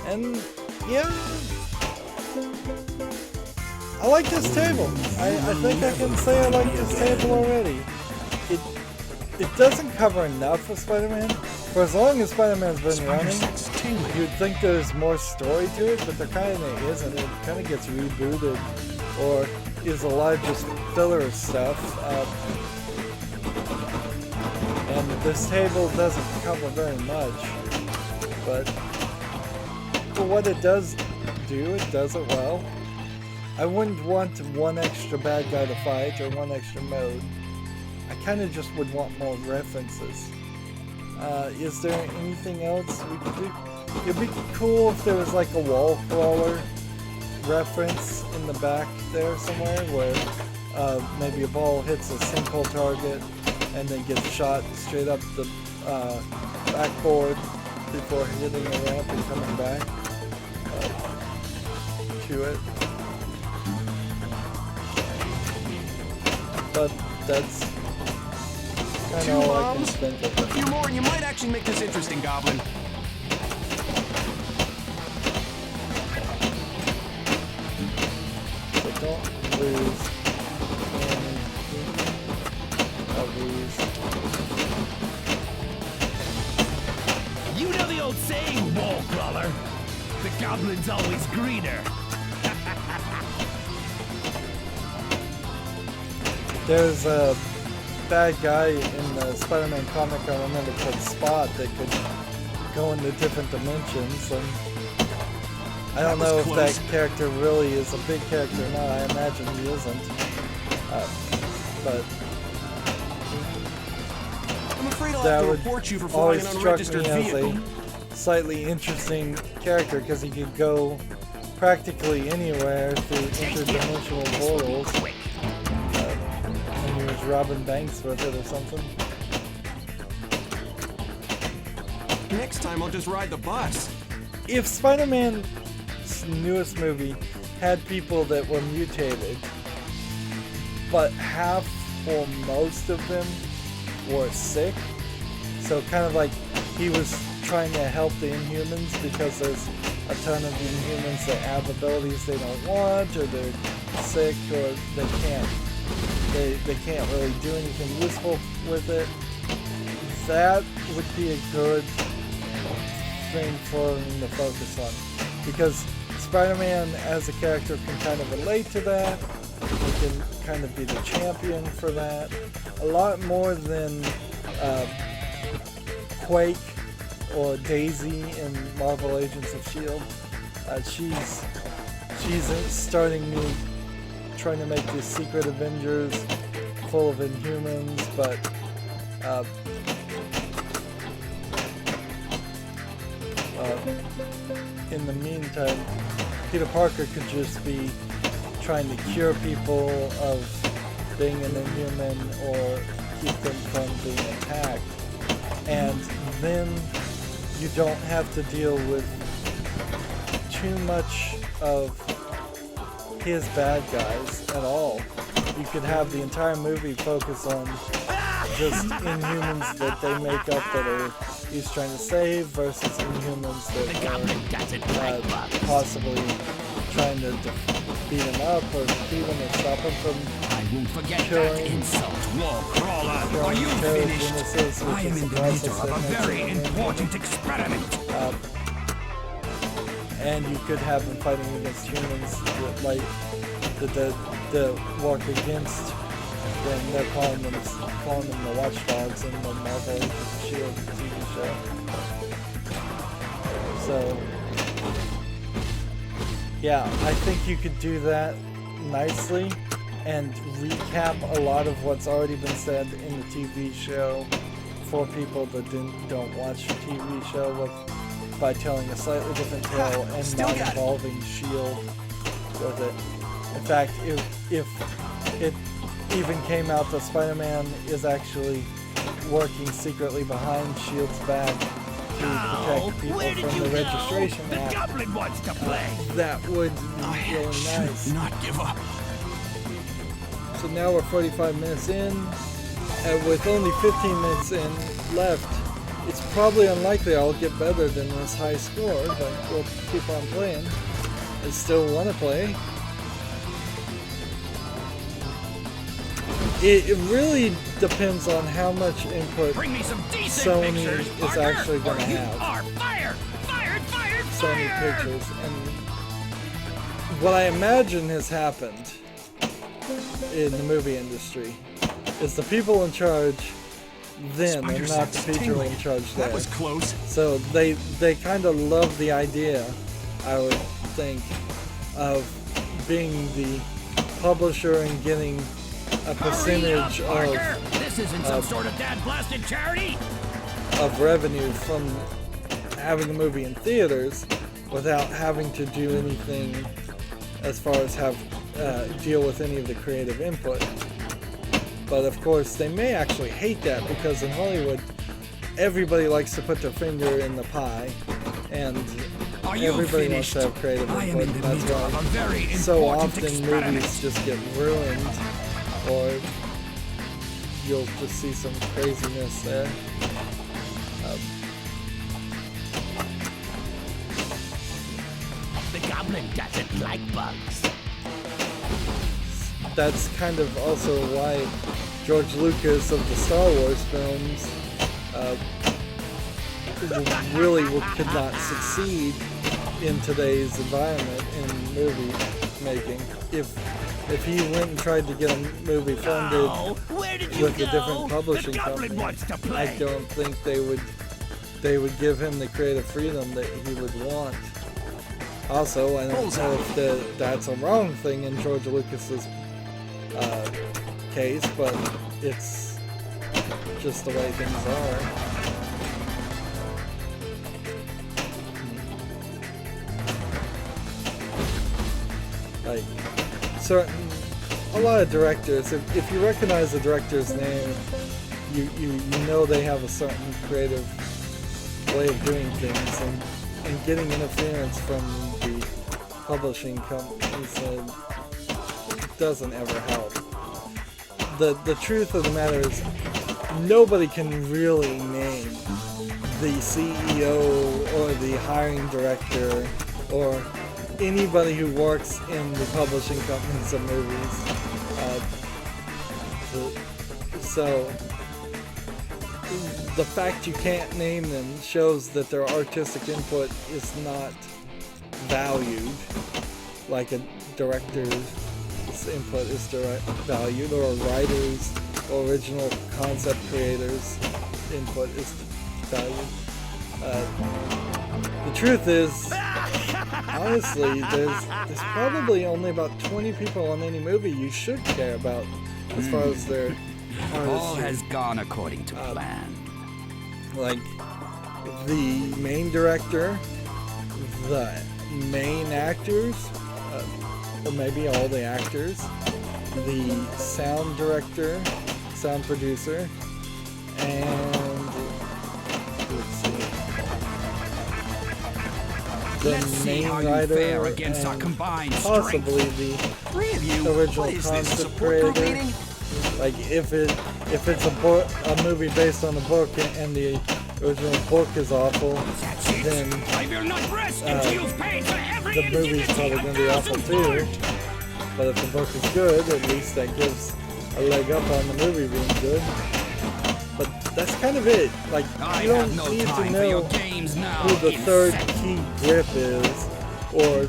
And yeah, I like this table. I think I can say I like this table already. It doesn't cover enough of Spider-Man. For as long as Spider-Man's been running, you'd think there's more story to it, but there kind of isn't. It kind of gets rebooted, or is a lot of just filler stuff. And this table doesn't cover very much, but for what it does do, it does it well. I wouldn't want one extra bad guy to fight or one extra mode. I kind of just would want more references. Is there anything else we could do? It'd be cool if there was like a wall crawler reference in the back there somewhere where maybe a ball hits a sinkhole target and then gets shot straight up the backboard before hitting the ramp and coming back to it. But that's kind Two of all I can bombs, think of. a few more, and you might actually make this interesting, Goblin. So don't lose any of these. You know the old saying, wall crawler? The goblin's always greener. There's a bad guy in the Spider-Man comic I remember called Spot that could go into different dimensions, and I don't That was know if close. that character really is a big character or not. I imagine he isn't. But I'm afraid I'll that have to would report you for flying always an struck me unregistered as vehicle. a slightly interesting character because he could go practically anywhere through interdimensional portals. And he was robbing banks with it or something. Next time I'll just ride the bus. If Spider-Man's newest movie had people that were mutated, but half or most of them were sick, so kind of like he was trying to help the Inhumans because there's a ton of Inhumans that have abilities they don't want, or they're sick, or they can't really do anything useful with it. That would be a good thing for him to focus on, because Spider-Man as a character can kind of relate to that. He can kind of be the champion for that a lot more than Quake or Daisy in Marvel Agents of S.H.I.E.L.D. She's starting me trying to make these secret Avengers full of Inhumans, but in the meantime, Peter Parker could just be trying to cure people of being an Inhuman or keep them from being attacked. And then you don't have to deal with too much of his bad guys at all. You could have the entire movie focus on just Inhumans that they make up that he's trying to save versus Inhumans that are possibly trying to beat him up or defeat him or stop him from I won't forget killing, that insult, wall crawler. Are you finished? I am in the middle of a very important experiment. And you could have them fighting against humans that, like the walk against when they're calling them the Watchdogs in the Marvel Agents of S.H.I.E.L.D. TV show. So yeah, I think you could do that nicely and recap a lot of what's already been said in the TV show for people that don't watch the TV show by telling a slightly different tale and not involving S.H.I.E.L.D. with it. In fact, if it even came out that Spider-Man is actually working secretly behind S.H.I.E.L.D.'s back to protect people from the Registration Act, The Goblin wants to play. that would be really nice. Not give up. So now we're 45 minutes in, and with only 15 minutes in left, it's probably unlikely I'll get better than this high score, but we'll keep on playing. I still want to play. It really depends on how much input Bring me some decent Sony pictures, is partner, actually going to or you have. are fired! Sony Pictures, and what I imagine has happened in the movie industry is the people in charge then and not the people in charge there. That was close. So they kind of love the idea, I would think, of being the publisher and getting a percentage This isn't some sort of dad-blasted charity! of revenue from having a movie in theaters without having to do anything as far as deal with any of the creative input. But of course they may actually hate that because in Hollywood everybody likes to put their finger in the pie and everybody wants to have creative input. That's why so often movies just get ruined, or you'll just see some craziness there. The Goblin doesn't like bugs. That's kind of also why George Lucas of the Star Wars films really could not succeed in today's environment in movie making. If he went and tried to get a movie funded with a different publishing company, I don't think they would give him the creative freedom that he would want. Also, I don't know if that's a wrong thing in George Lucas's case, but it's just the way things are. Like, a lot of directors, if you recognize the director's name, you know they have a certain creative way of doing things, and getting interference from the publishing companies doesn't ever help. The truth of the matter is, nobody can really name the CEO or the hiring director or anybody who works in the publishing companies of movies. So the fact you can't name them shows that their artistic input is not valued like a director's input is valued, or a writer's or original concept creator's input is valued. The truth is, honestly, there's probably only about 20 people on any movie you should care about as far as their artistry. All has gone according to plan. Like the main director, the main actors, or maybe all the actors, the sound director, sound producer, and let's see, the Let's see main how you fare writer against our and combined possibly strength. the Three of you? original What is this, a concept support group creator. meeting? Like if it's a movie based on a book and the original book is awful, That's it. then I will not rest until you've paid for every the movie's probably going to be awful too. But if the book is good, at least that gives a leg up on the movie being good. But that's kind of it. Like, I you don't have no need to time for your know games now. who the third insect. key grip is, or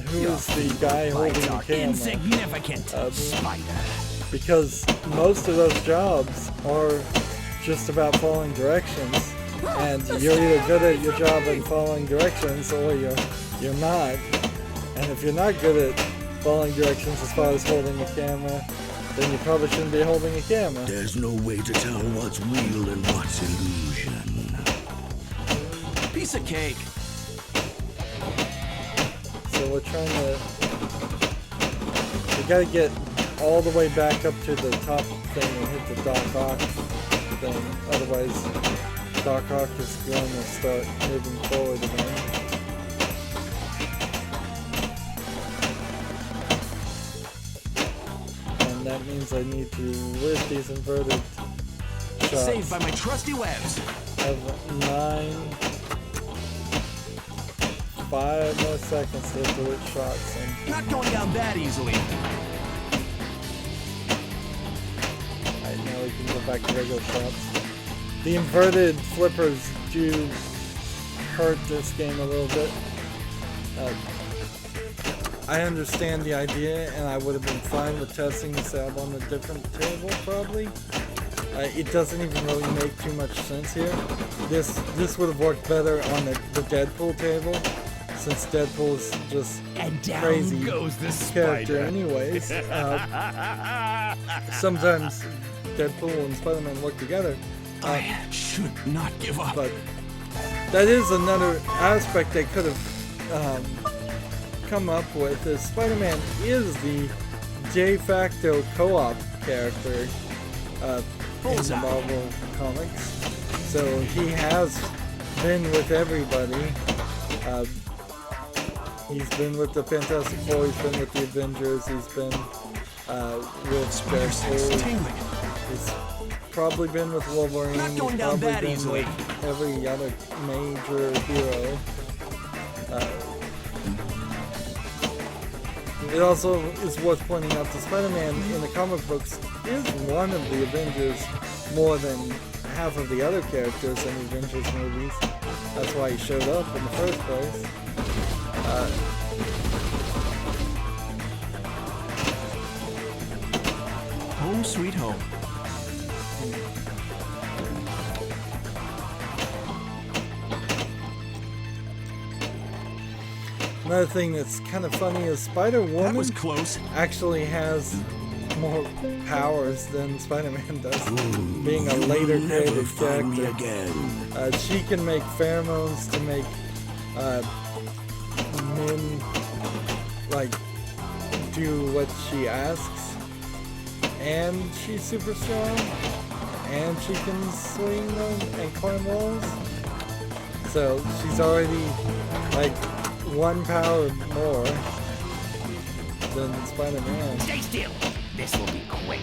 who's the guy holding Bites the are camera. insignificant, Spider. Because most of those jobs are just about following directions, and you're either good at your job and following directions, or you're not. And if you're not good at following directions as far as holding a camera, then you probably shouldn't be holding a camera. There's no way to tell what's real and what's illusion. Piece of cake. So we're trying to... We gotta get all the way back up to the top thing and hit the Doc Ock thing. Otherwise, Doc Ock is going to start moving forward again. And that means I need to lift these inverted shots. Saved by my trusty webs. Of 5 more seconds to hit the whip shots. And Not going down that easily. Alright, now we can go back to regular shots. The inverted flippers do hurt this game a little bit. I understand the idea, and I would have been fine with testing this out on a different table, probably. It doesn't even really make too much sense here. This would have worked better on the Deadpool table, since Deadpool is just And down crazy goes the character spider. anyways. Sometimes Deadpool and Spider-Man work together. I should not give up. But that is another aspect they could have come up with, is Spider-Man is the de facto co-op character in the Marvel comics. So he has been with everybody. He's been with the Fantastic Four, he's been with the Avengers, he's been with Deadpool. Tingling. He's probably been with Wolverine. Not going He's down probably that been easily. with every other major hero. It also is worth pointing out that Spider-Man in the comic books is one of the Avengers more than half of the other characters in the Avengers movies. That's why he showed up in the first place. Home sweet home. Another thing that's kind of funny is That Spider-Woman was close. actually has more powers than Spider-Man does, being a You later will never created find me character. again. She can make pheromones to make men like do what she asks, and she's super strong, and she can swing them and climb walls. So she's already like one power more than Spider-Man. Stay still. This will be quick.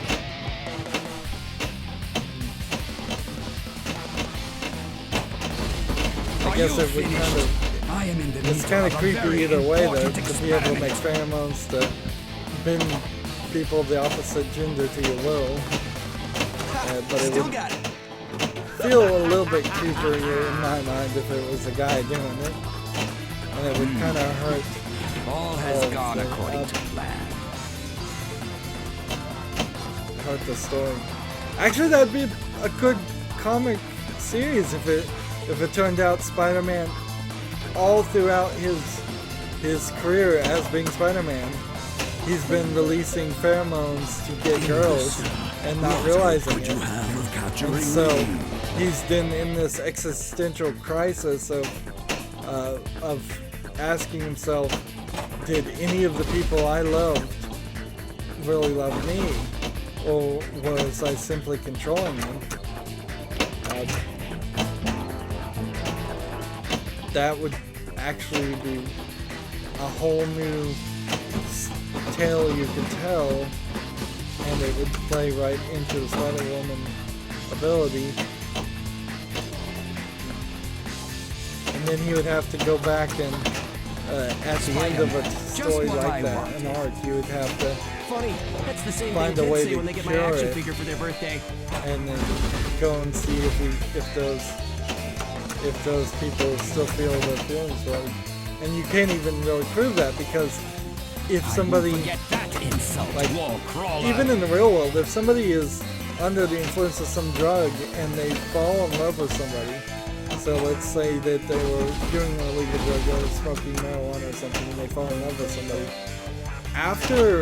I guess it would kind of, I am in the it's need kind of a creepy very either way though, important to be able to make experiment. pheromones to bend people of the opposite gender to your will. But it Still would got it. feel a little bit creepier in my mind if it was a guy doing it. And it would kind of hurt. All has Oh, gone so, according to plan. Hurt the story. Actually, that'd be a good comic series if it turned out Spider-Man all throughout his career as being Spider-Man, he's been releasing pheromones to get girls and not realizing Could you it. have of capturing And so me? he's been in this existential crisis of asking himself, did any of the people I loved really love me, or was I simply controlling them? That would actually be a whole new tale you could tell, and it would play right into the Spider-Woman ability. And then he would have to go back and, at the end of a story like that, an arc, you would have to Funny, that's the same find thing a way kids say to when they get my cure action it, figure for their birthday. and then go and see if those people still feel their feelings right. And you can't even really prove that, because if somebody, Forget that insult, like, wall crawler. even in the real world, if somebody is under the influence of some drug and they fall in love with somebody, so let's say that they were doing an illegal drug, they were smoking marijuana or something, and they fall in love with somebody, after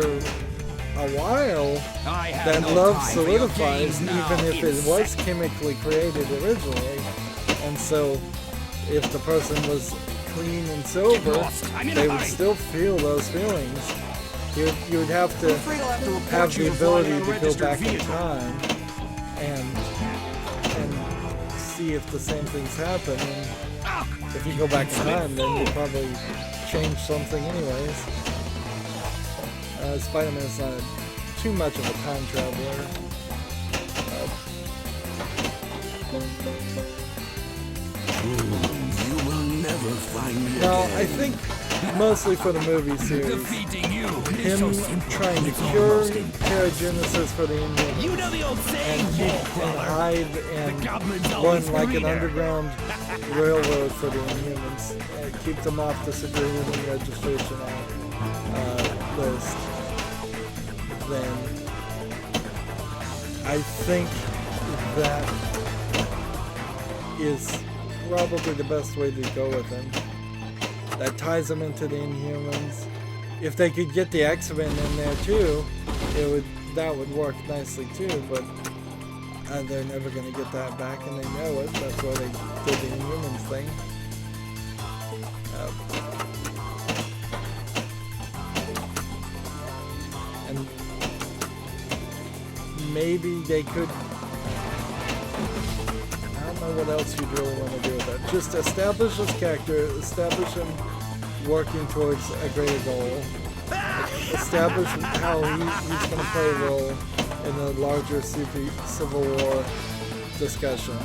a while, I have that no love time for your solidifies, games now, even if it was insect. chemically created originally. And so, if the person was clean and sober, lost. I'm in a they would hurry. still feel those feelings. You would have I'm to afraid I'll have to report have you the for flying ability an to go unregistered back in vehicle. time and see if the same things happen. And if you go back in time, then you probably change something anyways. Spider-Man's not too much of a time traveler. You will never find me No, again. I think mostly for the movie series, Defeating you him is so simple. trying to It's cure almost impossible. Paragenesis for the Inhumans, You know the old saying, and wall keep and crawler. hide The and goblin's run always like an greener. underground railroad for the Inhumans. Keep them off the civilian registration list. Then I think that is probably the best way to go with him. That ties them into the Inhumans. If they could get the X-Men in there too, that would work nicely too. But they're never gonna get that back, and they know it. That's why they did the Inhumans thing. And maybe they could. I don't know what else you'd really want to do with that. Just establish this character, establish him working towards a greater goal, establish how he's going to play a role in the larger Civil War discussion,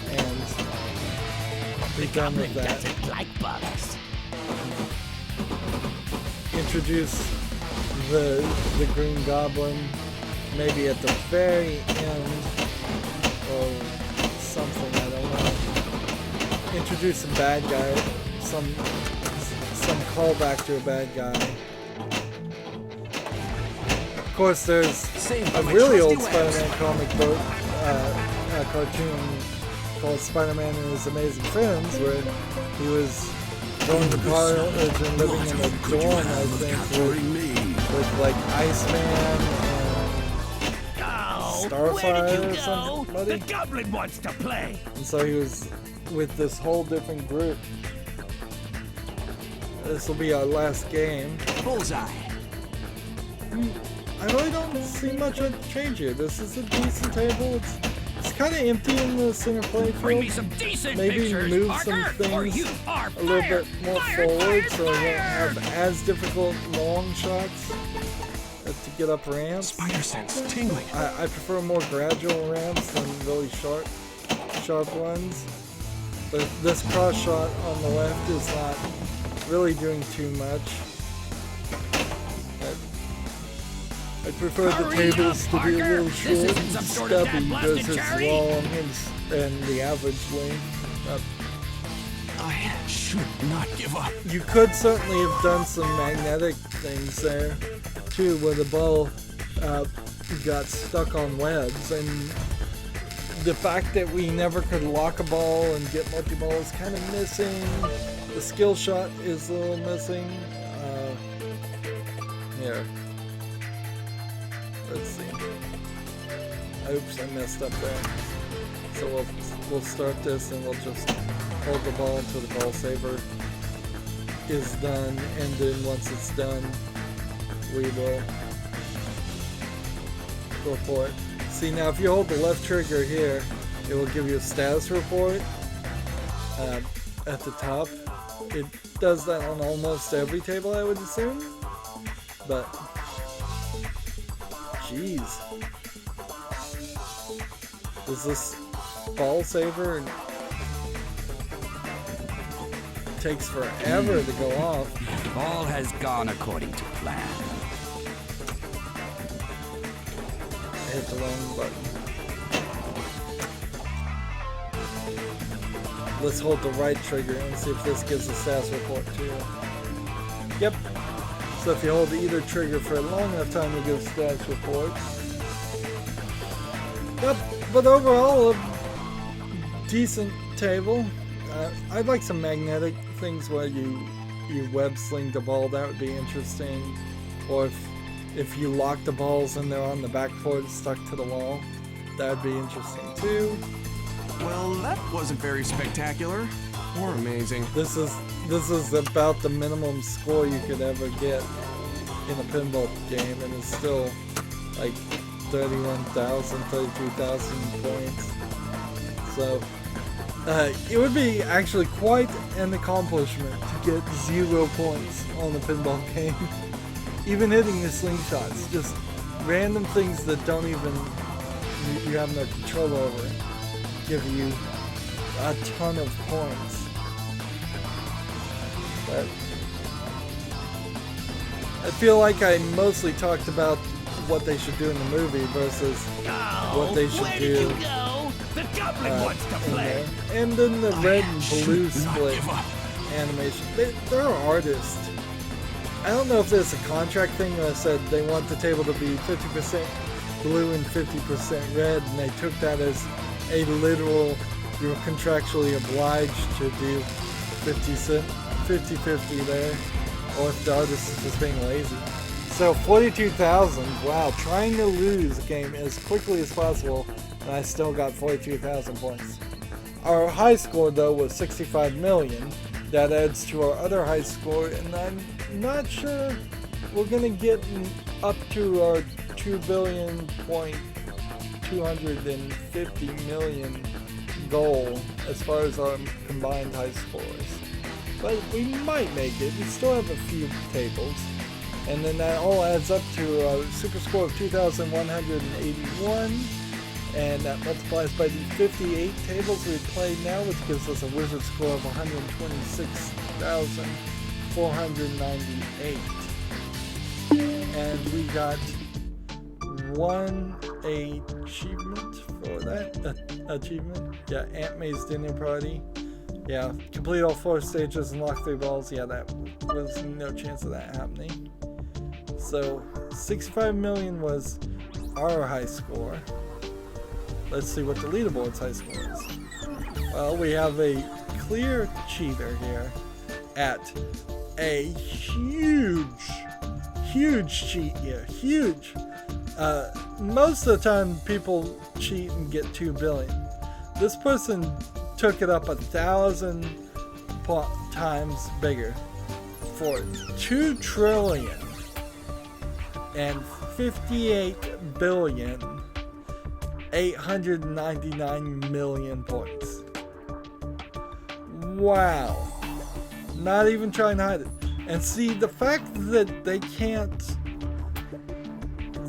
and be done with that. Doesn't like bugs. Introduce the Green Goblin maybe at the very end, or something, I don't know. Introduce a bad guy, some callback to a bad guy. Of course, there's Saved a by my really trusty old webs. Spider-Man comic book, cartoon called Spider-Man and His Amazing Friends, where he was going to college and living in a Could you dorm, I have of think, capturing me? with like Iceman Oh, Starfire where did you or go? something, buddy? The goblin wants to play. and so he was with this whole different group. This will be our last game. Bullseye. I really don't see much of a change here. This is a decent table. It's kind of empty in the center play Bring me field. some decent Maybe pictures, move Parker, some or things you are a little fired. bit more Fired, forward, fired, so I won't fired. have as difficult long shots to get up ramps. Spider sense tingling. I prefer more gradual ramps than really sharp ones. But this cross shot on the left is not really doing too much. I prefer the Hurry tables up, to be a Parker. little This short isn't and some sort of stubby bad because plastic it's cherry. long and the average length. I should not give up. You could certainly have done some magnetic things there too, where the ball got stuck on webs, and the fact that we never could lock a ball and get multi-ball is kind of missing. The skill shot is a little missing. Here. Let's see. Oops, I messed up there. So we'll start this and we'll just hold the ball until the ball saver is done, and then once it's done, we will report. See, now if you hold the left trigger here, it will give you a status report at the top, it does that on almost every table, I would assume. But, jeez. Is this ball saver? It takes forever to go off. All has gone according to plan. I hit the wrong button. Let's hold the right trigger and see if this gives a status report too. Yep. So if you hold either trigger for a long enough time, it gives status report. Yep. But overall, a decent table. I'd like some magnetic things where you web sling the ball. That would be interesting. Or if you lock the balls and they're on the backboard stuck to the wall, that would be interesting too. Well, that wasn't very spectacular or amazing. This is about the minimum score you could ever get in a pinball game, and it's still like 31,000, 32,000 points. So it would be actually quite an accomplishment to get 0 points on a pinball game. Even hitting the slingshots, just random things that don't even you have no control over, give you a ton of points. But I feel like I mostly talked about what they should do in the movie versus what they should do. Where did you go? The goblin wants to play. And then the red and blue split animation. They're artists. I don't know if there's a contract thing that said they want the table to be 50% blue and 50% red, and they took that as a literal, you're contractually obliged to do 50-50 there, or if the artist is just being lazy. So 42,000, wow, trying to lose a game as quickly as possible, and I still got 42,000 points. Our high score though was 65 million. That adds to our other high score, and I'm not sure we're gonna get up to our 2,250,000,000 goal as far as our combined high scores. But we might make it. We still have a few tables. And then that all adds up to a super score of 2,181. And that multiplies by the 58 tables we've played now, which gives us a wizard score of 126,498. And we got one achievement for that achievement. Yeah, Aunt May's dinner party. Yeah, complete all 4 stages and lock 3 balls. Yeah, that was no chance of that happening. So 65 million was our high score. Let's see what the leaderboard's high score is. Well, we have a clear cheater here at a huge cheat here. Huge. Most of the time people cheat and get 2 billion. This person took it up 1,000 times bigger for 2 trillion and 58 billion 899 million points. Wow. Not even trying to hide it. And see, the fact that they can't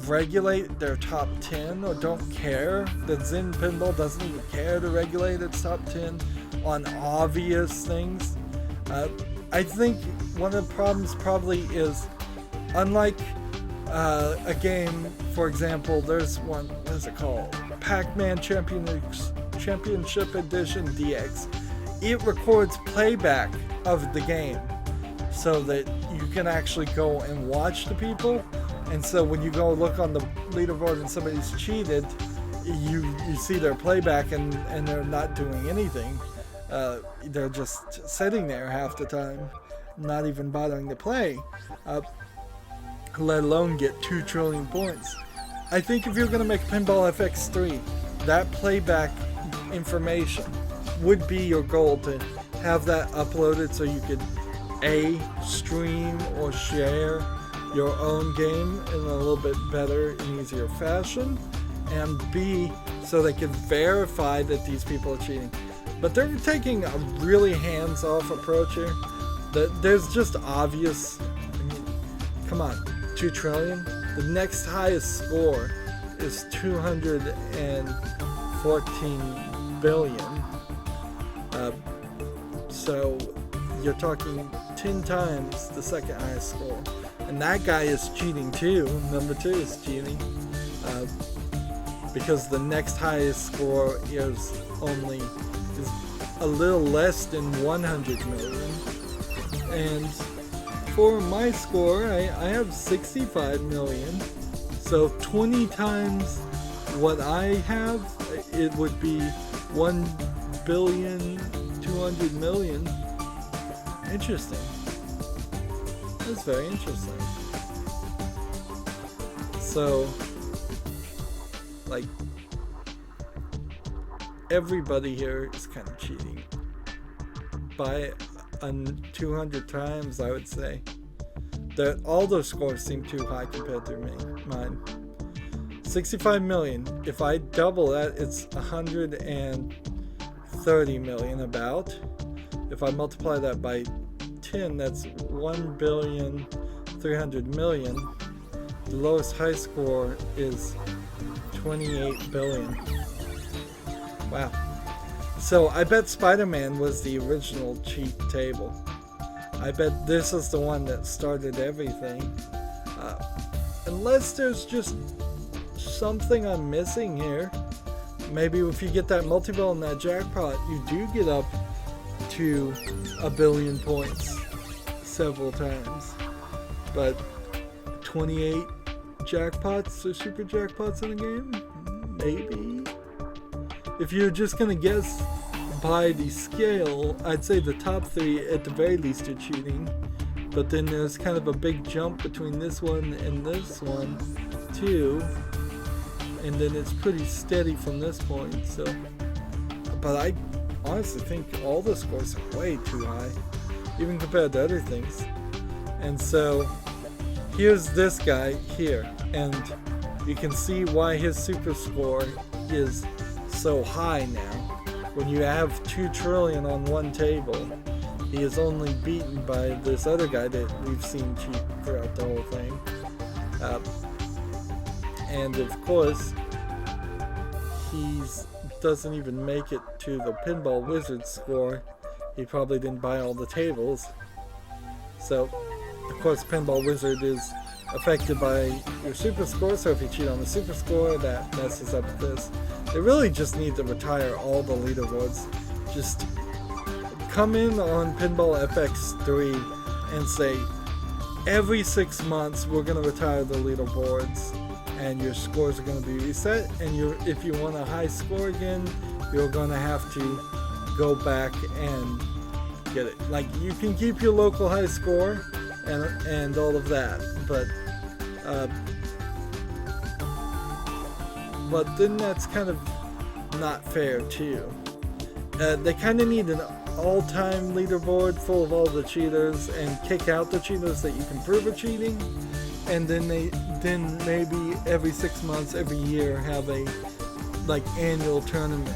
regulate their top 10 or don't care, that Zen Pinball doesn't even care to regulate its top 10 on obvious things. I think one of the problems probably is, unlike a game, for example, there's one, what is it called? Pac-Man Championship Edition DX. It records playback of the game so that you can actually go and watch the people. And so when you go look on the leaderboard and somebody's cheated, you see their playback and they're not doing anything. They're just sitting there half the time, not even bothering to play, let alone get 2 trillion points. I think if you're going to make Pinball FX2, that playback information would be your goal, to have that uploaded so you could A, stream or share your own game in a little bit better and easier fashion, and B, so they can verify that these people are cheating. But they're taking a really hands-off approach here. There's just obvious. I mean, come on, 2 trillion. The next highest score is 214 billion. So you're talking 10 times the second highest score, and that guy is cheating too. Number 2 is cheating, because the next highest score is a little less than 100 million. And for my score, I have 65 million. So 20 times what I have, it would be 1,200,000,000. Interesting. That's very interesting. So, like, everybody here is kind of cheating by 200 times, I would say. All those scores seem too high compared to mine. 65 million. If I double that, it's 130 million about. If I multiply that by 10, that's 1,300,000,000. The lowest high score is 28 billion. Wow. So I bet Spider-Man was the original cheat table. I bet this is the one that started everything. Unless there's just something I'm missing here. Maybe if you get that multi-bill and that jackpot, you do get up to 1 billion points several times. But 28 jackpots or super jackpots in a game? Maybe. If you're just gonna guess by the scale, I'd say the top 3 at the very least are cheating. But then there's kind of a big jump between this one and this one too. And then it's pretty steady from this point. So, but I honestly think all the scores are way too high, even compared to other things. And so here's this guy here, and you can see why his super score is so high now. When you have 2 trillion on one table, he is only beaten by this other guy that we've seen cheat throughout the whole thing. And of course, he doesn't even make it to the Pinball Wizard score. He probably didn't buy all the tables. So, of course, Pinball Wizard is affected by your super score, so if you cheat on the super score, that messes up this. They really just need to retire all the leaderboards. Just come in on Pinball FX2 and say, every 6 months we're going to retire the leaderboards, and your scores are going to be reset, and if you want a high score again, you're going to have to go back and get it. Like, you can keep your local high score and all of that, but then that's kind of not fair too. They kind of need an all-time leaderboard full of all the cheaters and kick out the cheaters that you can prove are cheating, and then maybe every 6 months, every year have a annual tournament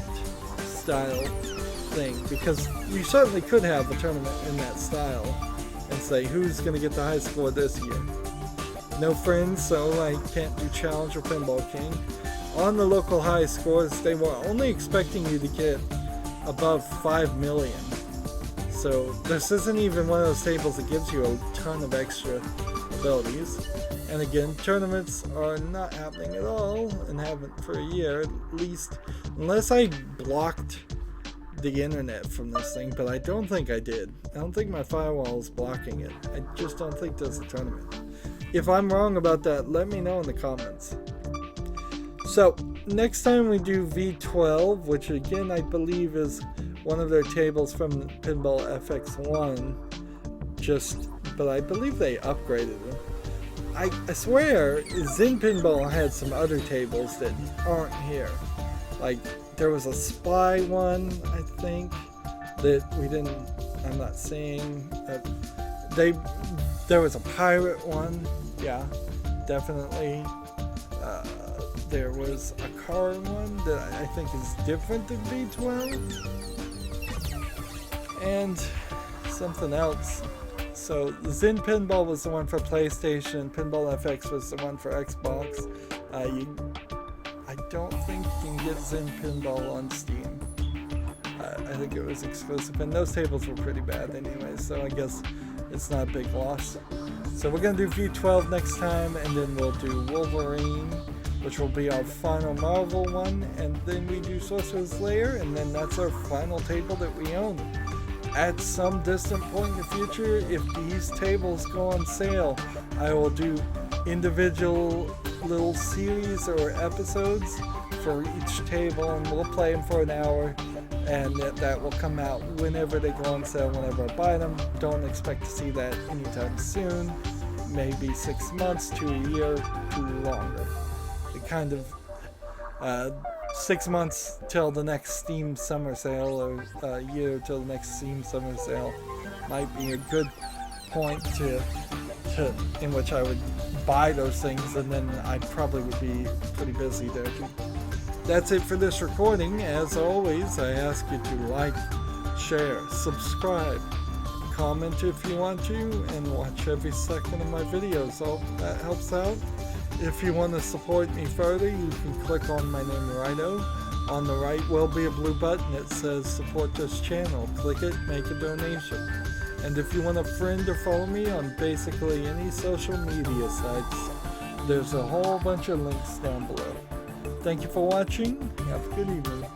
style thing, because you certainly could have a tournament in that style and say who's going to get the high score this year. No friends, so I can't do challenge or Pinball King. On the local high scores, they were only expecting you to get above 5 million. So this isn't even one of those tables that gives you a ton of extra abilities. And again, tournaments are not happening at all, and haven't for a year at least, unless I blocked the internet from this thing, but I don't think I did. I don't think my firewall is blocking it. I just don't think there's a tournament. If I'm wrong about that, let me know in the comments. So, next time we do V12, which again I believe is one of their tables from Pinball FX1, but I believe they upgraded them. I swear Zen Pinball had some other tables that aren't here. Like, there was a spy one, I think, that we didn't, I'm not saying, there was a pirate one, yeah, definitely. There was a car one that I think is different than V12. And something else. So Zen Pinball was the one for PlayStation. Pinball FX was the one for Xbox. I don't think you can get Zen Pinball on Steam. I think it was exclusive, and those tables were pretty bad anyway, so I guess it's not a big loss. So we're going to do V12 next time, and then we'll do Wolverine, which will be our final Marvel one, and then we do Sorcerer's Lair, and then that's our final table that we own. At some distant point in the future, if these tables go on sale, I will do individual little series or episodes for each table, and we'll play them for an hour, and that will come out whenever they go on sale, whenever I buy them. Don't expect to see that anytime soon. Maybe 6 months to a year to longer. It kind of 6 months till the next Steam summer sale, or a year till the next Steam summer sale might be a good point to in which I would buy those things, and then I probably would be pretty busy there too. That's it for this recording. As always, I ask you to like, share, subscribe, comment if you want to, and watch every second of my videos. So that helps out. If you want to support me further, you can click on my name, Rydo. On the right will be a blue button that says support this channel. Click it, make a donation. And if you want to friend or follow me on basically any social media sites, there's a whole bunch of links down below. Thank you for watching. Have a good evening.